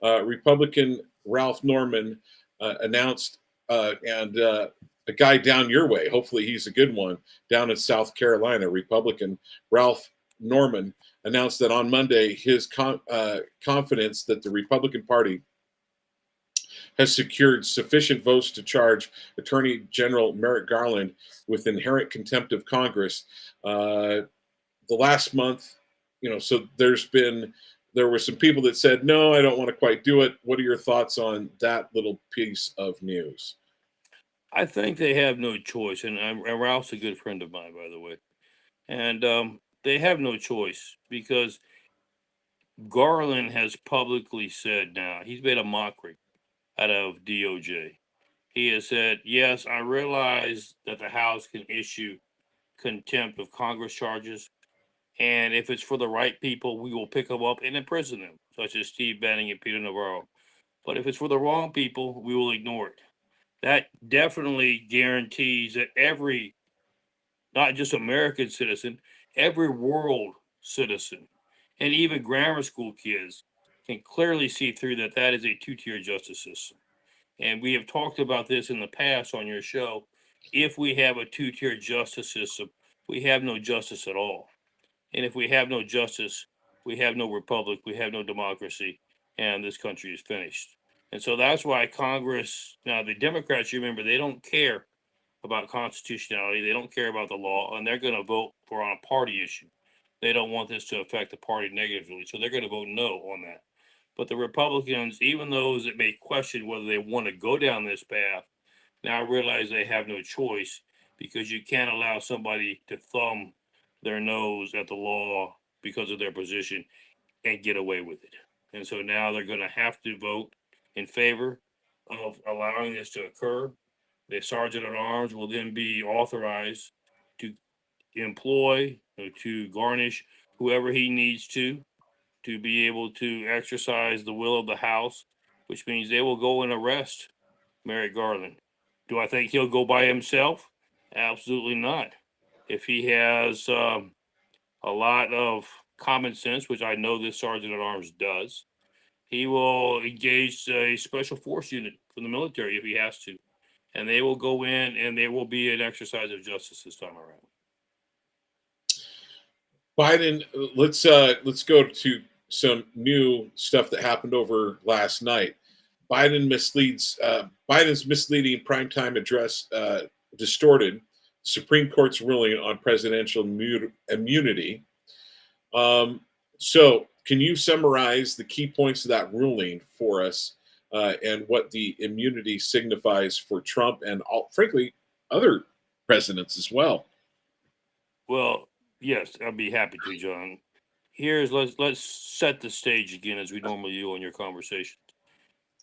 Speaker 1: Republican Ralph Norman announced, and a guy down your way, hopefully he's a good one, down in South Carolina, Republican Ralph Norman announced that on Monday his confidence that the Republican Party has secured sufficient votes to charge Attorney General Merrick Garland with inherent contempt of Congress. The last month, so there were some people that said, no, I don't want to quite do it. What are your thoughts on that little piece of news?
Speaker 2: I think they have no choice, and Ralph's a good friend of mine, by the way. And they have no choice because Garland has publicly said now, he's made a mockery out of DOJ. He has said, yes, I realize that the House can issue contempt of Congress charges. And if it's for the right people, we will pick them up and imprison them, such as Steve Bannon and Peter Navarro. But if it's for the wrong people, we will ignore it. That definitely guarantees that every, not just American citizen, every world citizen, and even grammar school kids can clearly see through that that is a two-tier justice system. And we have talked about this in the past on your show. If we have a two-tier justice system, we have no justice at all. And if we have no justice, we have no republic, we have no democracy, and this country is finished. And so that's why Congress, now the Democrats, you remember, they don't care about constitutionality, they don't care about the law, and they're going to vote for on a party issue. They don't want this to affect the party negatively, so they're going to vote no on that. But the Republicans, even those that may question whether they want to go down this path, now realize they have no choice because you can't allow somebody to thumb their nose at the law because of their position and get away with it. And so now they're going to have to vote in favor of allowing this to occur. The sergeant at arms will then be authorized to employ or to garnish whoever he needs to be able to exercise the will of the House, which means they will go and arrest Merrick Garland. Do I think he'll go by himself? Absolutely not. If he has a lot of common sense, which I know this sergeant at arms does, He will engage a special force unit from the military if he has to, and they will go in and there will be an exercise of justice this time around.
Speaker 1: Biden, let's go to some new stuff that happened over last night. Biden's misleading primetime address distorted Supreme Court's ruling on presidential immunity. So, can you summarize the key points of that ruling for us, and what the immunity signifies for Trump and, frankly, other presidents as well?
Speaker 2: Well, yes, I'd be happy to, John. Let's set the stage again as we normally do on your conversations.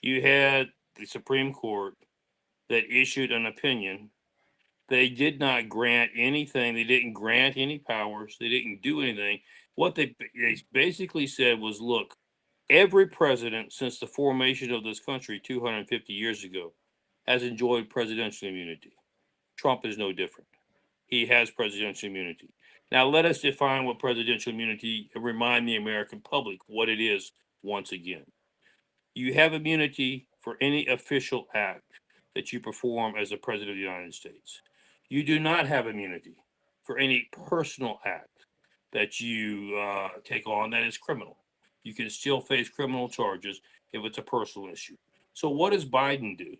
Speaker 2: You had the Supreme Court that issued an opinion. They did not grant anything. They didn't grant any powers. They didn't do anything. What they basically said was, look, every president since the formation of this country 250 years ago has enjoyed presidential immunity. Trump is no different. He has presidential immunity. Now, let us define what presidential immunity and remind the American public what it is once again. You have immunity for any official act that you perform as the President of the United States. You do not have immunity for any personal act that you take on that is criminal. You can still face criminal charges if it's a personal issue. So, what does Biden do?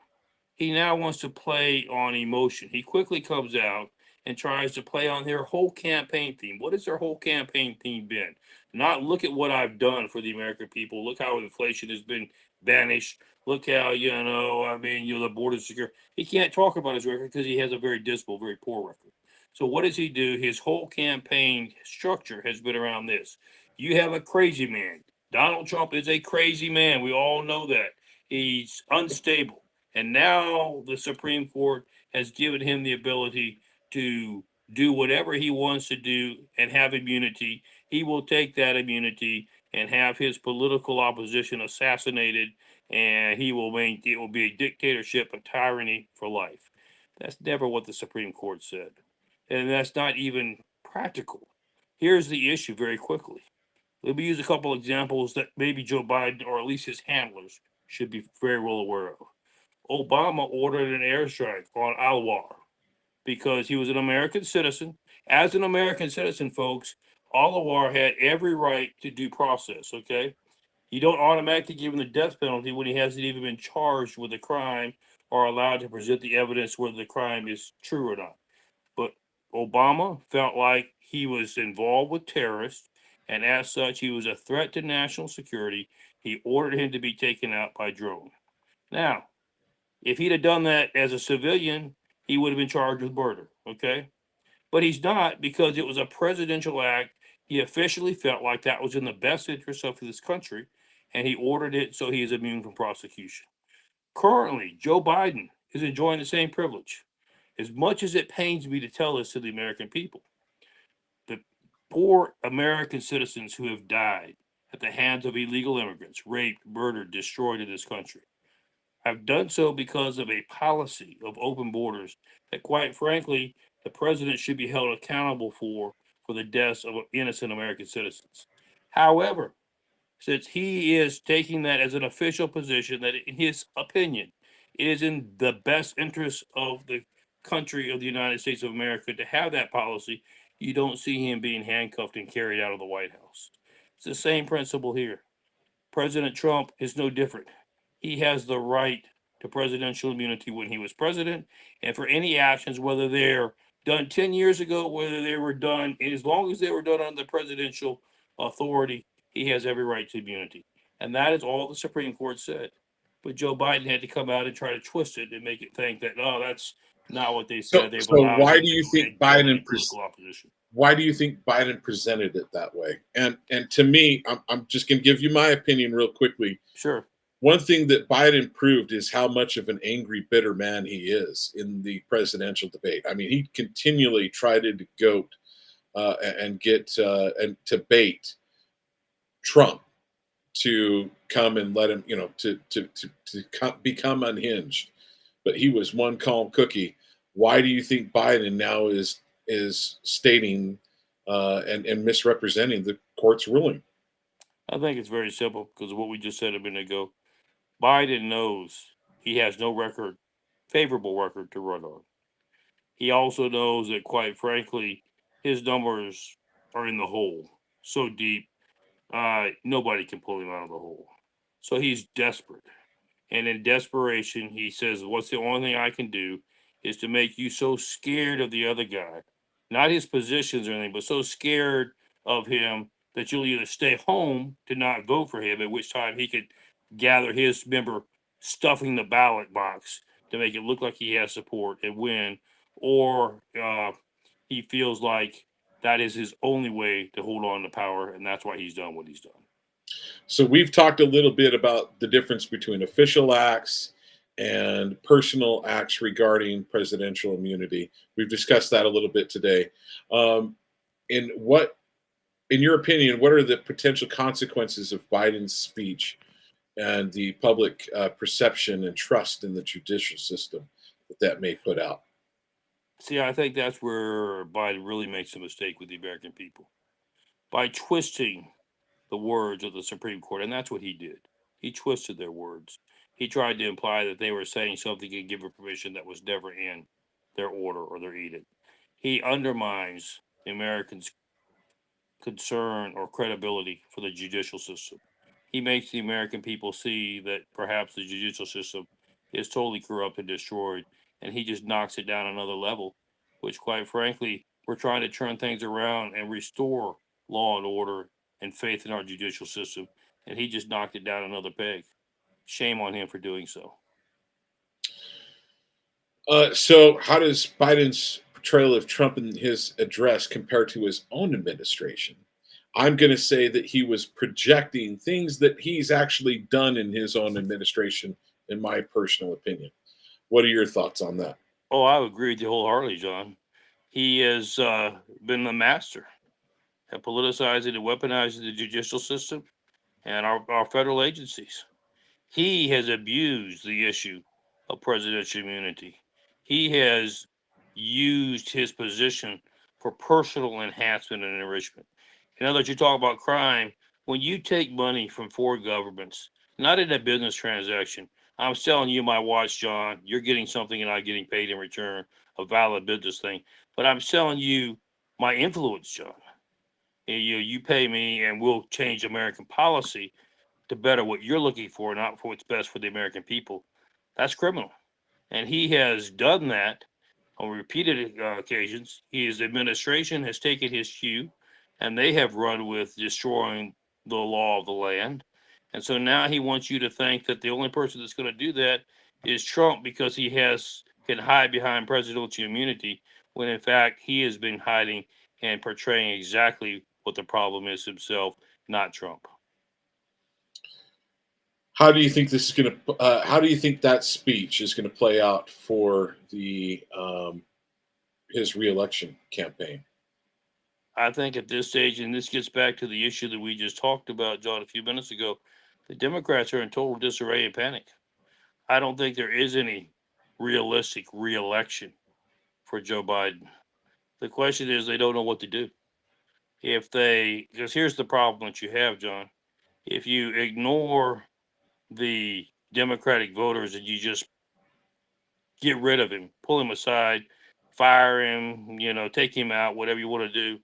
Speaker 2: He now wants to play on emotion. He quickly comes out and tries to play on their whole campaign theme. What has their whole campaign theme been? Not look at what I've done for the American people. Look how inflation has been banished. Look how, the border secure. He can't talk about his record because he has a very dismal, very poor record. So what does he do? His whole campaign structure has been around this. You have a crazy man. Donald Trump is a crazy man. We all know that. He's unstable. And now the Supreme Court has given him the ability to do whatever he wants to do and have immunity. He will take that immunity and have his political opposition assassinated, and it will be a dictatorship, a tyranny for life. That's never what the Supreme Court said. And that's not even practical. Here's the issue very quickly. Let me use a couple examples that maybe Joe Biden or at least his handlers should be very well aware of. Obama ordered an airstrike on Al-War because he was an American citizen. As an American citizen, folks, Al-War had every right to due process, okay? You don't automatically give him the death penalty when he hasn't even been charged with a crime or allowed to present the evidence whether the crime is true or not. But Obama felt like he was involved with terrorists, and as such, he was a threat to national security. He ordered him to be taken out by drone. Now, if he'd have done that as a civilian, he would have been charged with murder, okay? But he's not, because it was a presidential act. He officially felt like that was in the best interest of this country, and he ordered it so he is immune from prosecution. Currently, Joe Biden is enjoying the same privilege. As much as it pains me to tell this to the American people, the poor American citizens who have died at the hands of illegal immigrants, raped, murdered, destroyed in this country, have done so because of a policy of open borders that, quite frankly, the president should be held accountable for the deaths of innocent American citizens. However, since he is taking that as an official position, that in his opinion, it is in the best interest of the country of the United States of America to have that policy, you don't see him being handcuffed and carried out of the White House. It's the same principle here. President Trump is no different. He has the right to presidential immunity when he was president, and for any actions, whether they're done 10 years ago, whether they were done, as long as they were done under presidential authority, he has every right to immunity. And that is all the Supreme Court said. But Joe Biden had to come out and try to twist it and make it think that, no, that's not what they said. They've allowed
Speaker 1: why
Speaker 2: him
Speaker 1: do you
Speaker 2: to
Speaker 1: think
Speaker 2: make
Speaker 1: Biden
Speaker 2: political opposition.
Speaker 1: why do you think Biden presented it that way? And to me, I'm just going to give you my opinion real quickly.
Speaker 2: Sure.
Speaker 1: One thing that Biden proved is how much of an angry, bitter man he is in the presidential debate. I mean, he continually tried to goat and get and to bait Trump to come and let him, become unhinged. But he was one calm cookie. Why do you think Biden now is stating and misrepresenting the court's ruling?
Speaker 2: I think it's very simple because of what we just said a minute ago. Biden knows he has no favorable record to run on. He also knows that, quite frankly, his numbers are in the hole so deep, nobody can pull him out of the hole. So he's desperate. And in desperation, he says, "What's the only thing I can do is to make you so scared of the other guy, not his positions or anything, but so scared of him that you'll either stay home to not vote for him, at which time he could gather his member stuffing the ballot box to make it look like he has support and win, or he feels like that is his only way to hold on to power, and that's why he's done what he's done."
Speaker 1: So we've talked a little bit about the difference between official acts and personal acts regarding presidential immunity. We've discussed that a little bit today. In your opinion, what are the potential consequences of Biden's speech and the public perception and trust in the judicial system that may put out?
Speaker 2: See, I think that's where Biden really makes a mistake with the American people by twisting the words of the Supreme Court, and that's what he did. He twisted their words. He tried to imply that they were saying something and give a permission that was never in their order or their edict. He undermines the Americans' concern or credibility for the judicial system. He makes the American people see that perhaps the judicial system is totally corrupt and destroyed, and he just knocks it down another level, which, quite frankly, we're trying to turn things around and restore law and order and faith in our judicial system, and he just knocked it down another peg. Shame on him for doing so.
Speaker 1: So, how does Biden's portrayal of Trump in his address compare to his own administration? I'm going to say that he was projecting things that he's actually done in his own administration, in my personal opinion. What are your thoughts on that?
Speaker 2: Oh, I agree with you wholeheartedly, John. He has been the master at politicizing and weaponizing the judicial system and our federal agencies. He has abused the issue of presidential immunity. He has used his position for personal enhancement and enrichment. In other words, you talk about crime. When you take money from foreign governments, not in a business transaction, I'm selling you my watch, John. You're getting something and I'm getting paid in return, a valid business thing. But I'm selling you my influence, John. You pay me and we'll change American policy to better what you're looking for, not for what's best for the American people. That's criminal. And he has done that on repeated occasions. His administration has taken his cue and they have run with destroying the law of the land. And so now he wants you to think that the only person that's going to do that is Trump because he can hide behind presidential immunity, when in fact he has been hiding and portraying exactly what the problem is himself, not Trump.
Speaker 1: How do you think this is going to? How do you think that speech is going to play out for his reelection campaign?
Speaker 2: I think at this stage, and this gets back to the issue that we just talked about, John, a few minutes ago, the Democrats are in total disarray and panic. I don't think there is any realistic reelection for Joe Biden. The question is, they don't know what to do. Because here's the problem that you have, John. If you ignore the Democratic voters and you just get rid of him, pull him aside, fire him, take him out, whatever you want to do,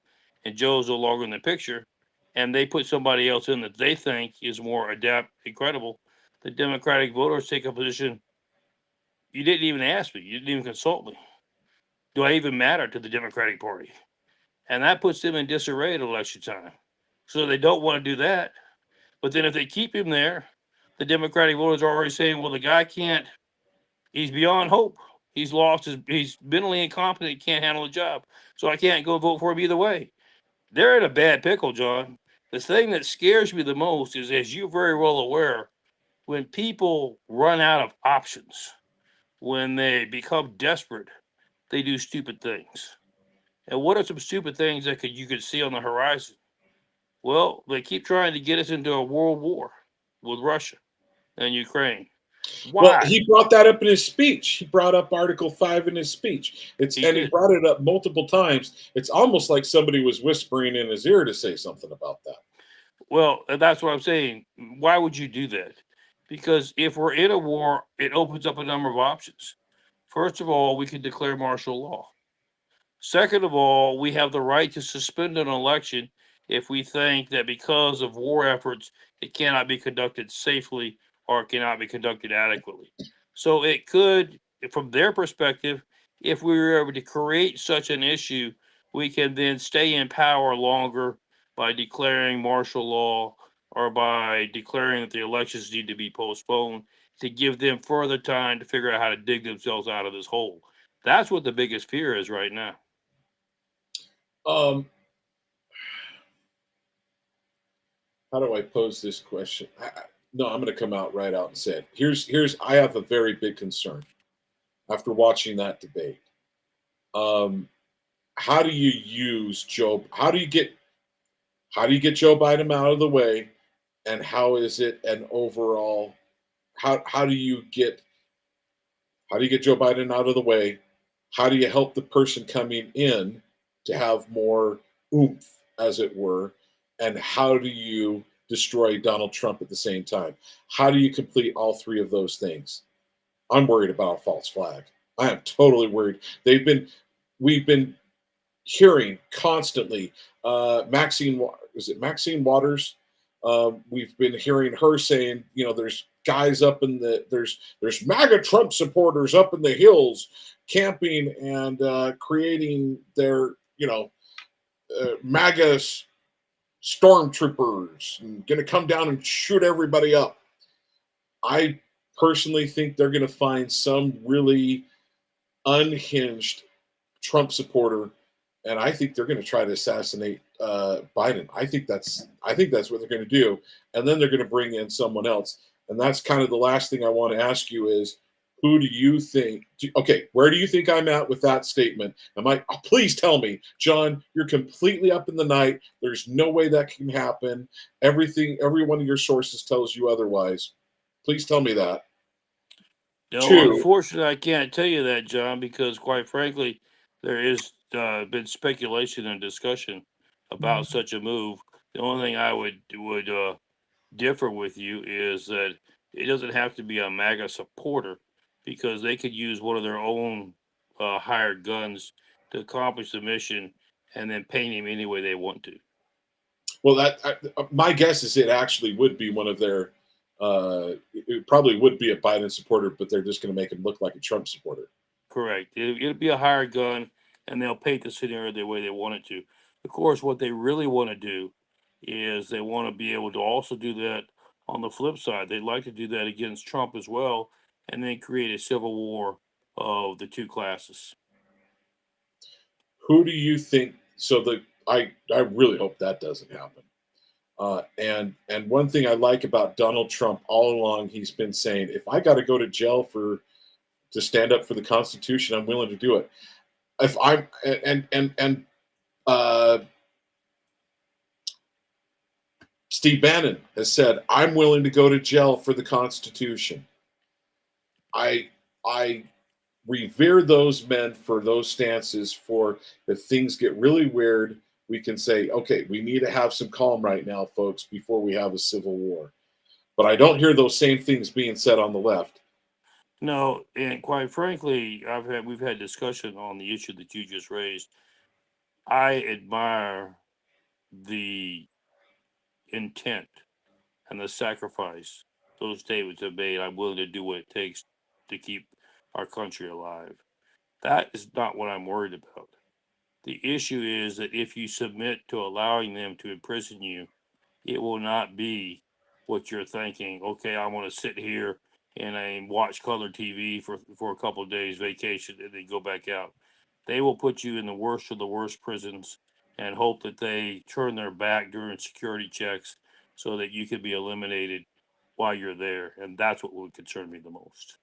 Speaker 2: and Joe's no longer in the picture, and they put somebody else in that they think is more adept and credible, the Democratic voters take a position. You didn't even ask me. You didn't even consult me. Do I even matter to the Democratic Party? And that puts them in disarray at election time. So they don't want to do that. But then if they keep him there, the Democratic voters are already saying, well, the guy can't, he's beyond hope. He's mentally incompetent, can't handle the job. So I can't go vote for him either way. They're in a bad pickle, John. The thing that scares me the most is, as you're very well aware, when people run out of options, when they become desperate, they do stupid things. And what are some stupid things that you could see on the horizon? Well, they keep trying to get us into a world war with Russia and Ukraine.
Speaker 1: Well,
Speaker 2: Why?
Speaker 1: he brought that up in his speech. He brought up Article 5 in his speech. He brought it up multiple times. It's almost like somebody was whispering in his ear to say something about that.
Speaker 2: Well, and that's what I'm saying. Why would you do that? Because if we're in a war, it opens up a number of options. First of all, we can declare martial law. Second of all, we have the right to suspend an election if we think that because of war efforts, it cannot be conducted safely or it cannot be conducted adequately. So it could, from their perspective, if we were able to create such an issue, we can then stay in power longer by declaring martial law or by declaring that the elections need to be postponed to give them further time to figure out how to dig themselves out of this hole. That's what the biggest fear is right now.
Speaker 1: Um, how do I pose this question? No, I'm going to come out right out and say it. Here's I have a very big concern after watching that debate. Um, how do you use Joe? How do you get Joe Biden out of the way, and how is it an overall? How do you get Joe Biden out of the way? How do you help the person coming in to have more oomph, as it were? And how do you destroy Donald Trump at the same time? How do you complete all three of those things? I'm worried about a false flag. I am totally worried. We've been hearing constantly. Maxine Waters? We've been hearing her saying, there's guys up in there's MAGA Trump supporters up in the hills camping and creating their, MAGA stormtroopers and going to come down and shoot everybody up. I personally think they're going to find some really unhinged Trump supporter, and I think they're going to try to assassinate Biden. I think that's what they're going to do, and then they're going to bring in someone else. And that's kind of the last thing I want to ask you is, who do you think? Okay, where do you think I'm at with that statement? Please tell me, John. You're completely up in the night. There's no way that can happen. Every one of your sources tells you otherwise. Please tell me that.
Speaker 2: No,
Speaker 1: Two.
Speaker 2: unfortunately, I can't tell you that, John, because quite frankly, there is been speculation and discussion about such a move. The only thing I would differ with you is that it doesn't have to be a MAGA supporter because they could use one of their own hired guns to accomplish the mission and then paint him any way they want to.
Speaker 1: Well, my guess is it actually would be one of their. It probably would be a Biden supporter, but they're just going to make him look like a Trump supporter.
Speaker 2: Correct. It'll be a hired gun, and they'll paint the scenario the way they want it to. Of course, what they really want to do is they want to be able to also do that on the flip side. They'd like to do that against Trump as well, and then create a civil war of the two classes.
Speaker 1: Who do you think? I really hope that doesn't happen. And one thing I like about Donald Trump all along, he's been saying, if I got to go to jail to stand up for the Constitution, I'm willing to do it. If I'm Steve Bannon has said, I'm willing to go to jail for the Constitution. I revere those men for those stances. For if things get really weird, we can say, okay, we need to have some calm right now, folks, before we have a civil war. But I don't hear those same things being said on the left.
Speaker 2: No, and quite frankly, we've had discussion on the issue that you just raised. I admire the intent and the sacrifice those Davids have made. I'm willing to do what it takes to keep our country alive. That is not what I'm worried about. The issue is that if you submit to allowing them to imprison you, it will not be what you're thinking. Okay, I want to sit here and watch color TV for a couple of days vacation and then go back out. They will put you in the worst of the worst prisons and hope that they turn their back during security checks so that you can be eliminated while you're there. And that's what would concern me the most.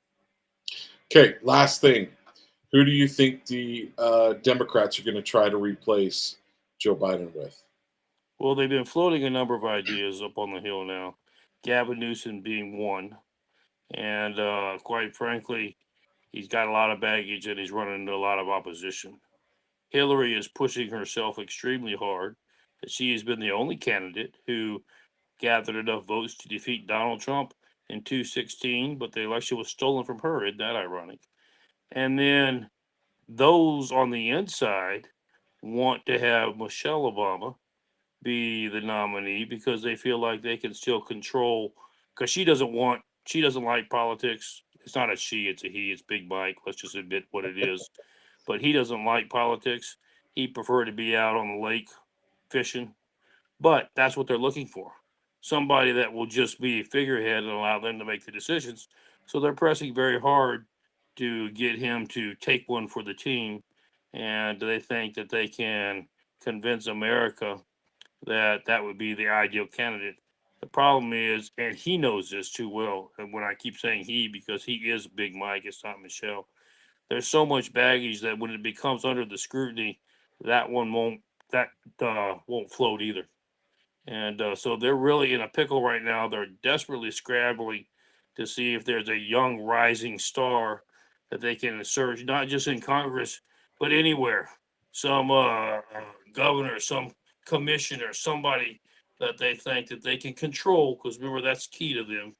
Speaker 1: Okay, last thing. Who do you think the Democrats are going to try to replace Joe Biden with?
Speaker 2: Well, they've been floating a number of ideas up on the Hill now, Gavin Newsom being one. And quite frankly, he's got a lot of baggage and he's running into a lot of opposition. Hillary is pushing herself extremely hard. She has been the only candidate who gathered enough votes to defeat Donald Trump in 2016, but the election was stolen from her. Isn't that ironic? And then those on the inside want to have Michelle Obama be the nominee because they feel like they can still control, because she doesn't like politics. It's not a she, it's a he, it's Big Mike. Let's just admit what it is. But he doesn't like politics. He preferred to be out on the lake fishing. But that's what they're looking for. Somebody that will just be a figurehead and allow them to make the decisions. So they're pressing very hard to get him to take one for the team. And they think that they can convince America that that would be the ideal candidate. The problem is, and he knows this too well, and when I keep saying he, because he is Big Mike, it's not Michelle. There's so much baggage that when it becomes under the scrutiny, that one won't float either. And so they're really in a pickle right now. They're desperately scrambling to see if there's a young rising star that they can surge, not just in Congress, but anywhere. Some governor, some commissioner, somebody that they think that they can control, because remember, that's key to them,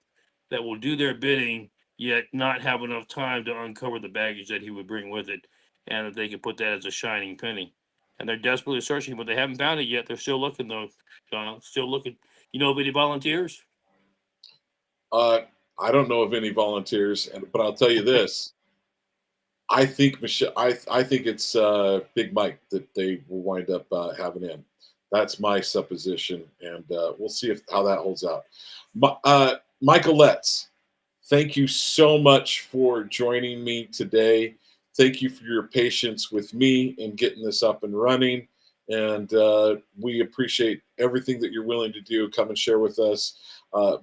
Speaker 2: that will do their bidding, yet not have enough time to uncover the baggage that he would bring with it, and that they can put that as a shining penny. And they're desperately searching, but they haven't found it yet. They're still looking, though, John. Still looking. You know of any volunteers?
Speaker 1: I don't know of any volunteers, but I'll tell you this. I think Michelle. I think it's Big Mike that they will wind up having in. That's my supposition, and we'll see how that holds out. Michael Letts, thank you so much for joining me today. Thank you for your patience with me in getting this up and running. And we appreciate everything that you're willing to do. Come and share with us.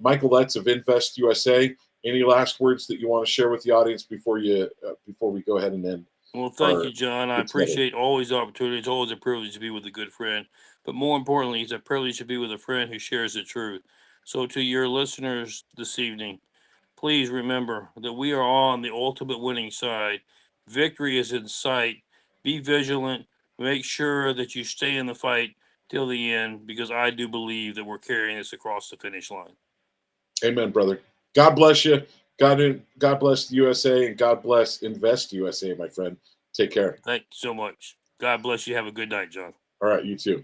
Speaker 1: Michael Letts of Invest USA. Any last words that you want to share with the audience before we go ahead and end?
Speaker 2: Well, thank
Speaker 1: Or
Speaker 2: you, John. I
Speaker 1: get together.
Speaker 2: appreciate always the opportunity. It's always a privilege to be with a good friend. But more importantly, it's a privilege to be with a friend who shares the truth. So to your listeners this evening, please remember that we are on the ultimate winning side. Victory is in sight. Be vigilant. Make sure that you stay in the fight till the end, because I do believe that we're carrying this across the finish line.
Speaker 1: Amen, brother. God bless you. God bless the USA, and God bless Invest USA, my friend. Take care.
Speaker 2: Thank you so much. God bless you. Have a good night, John.
Speaker 1: All right, you too.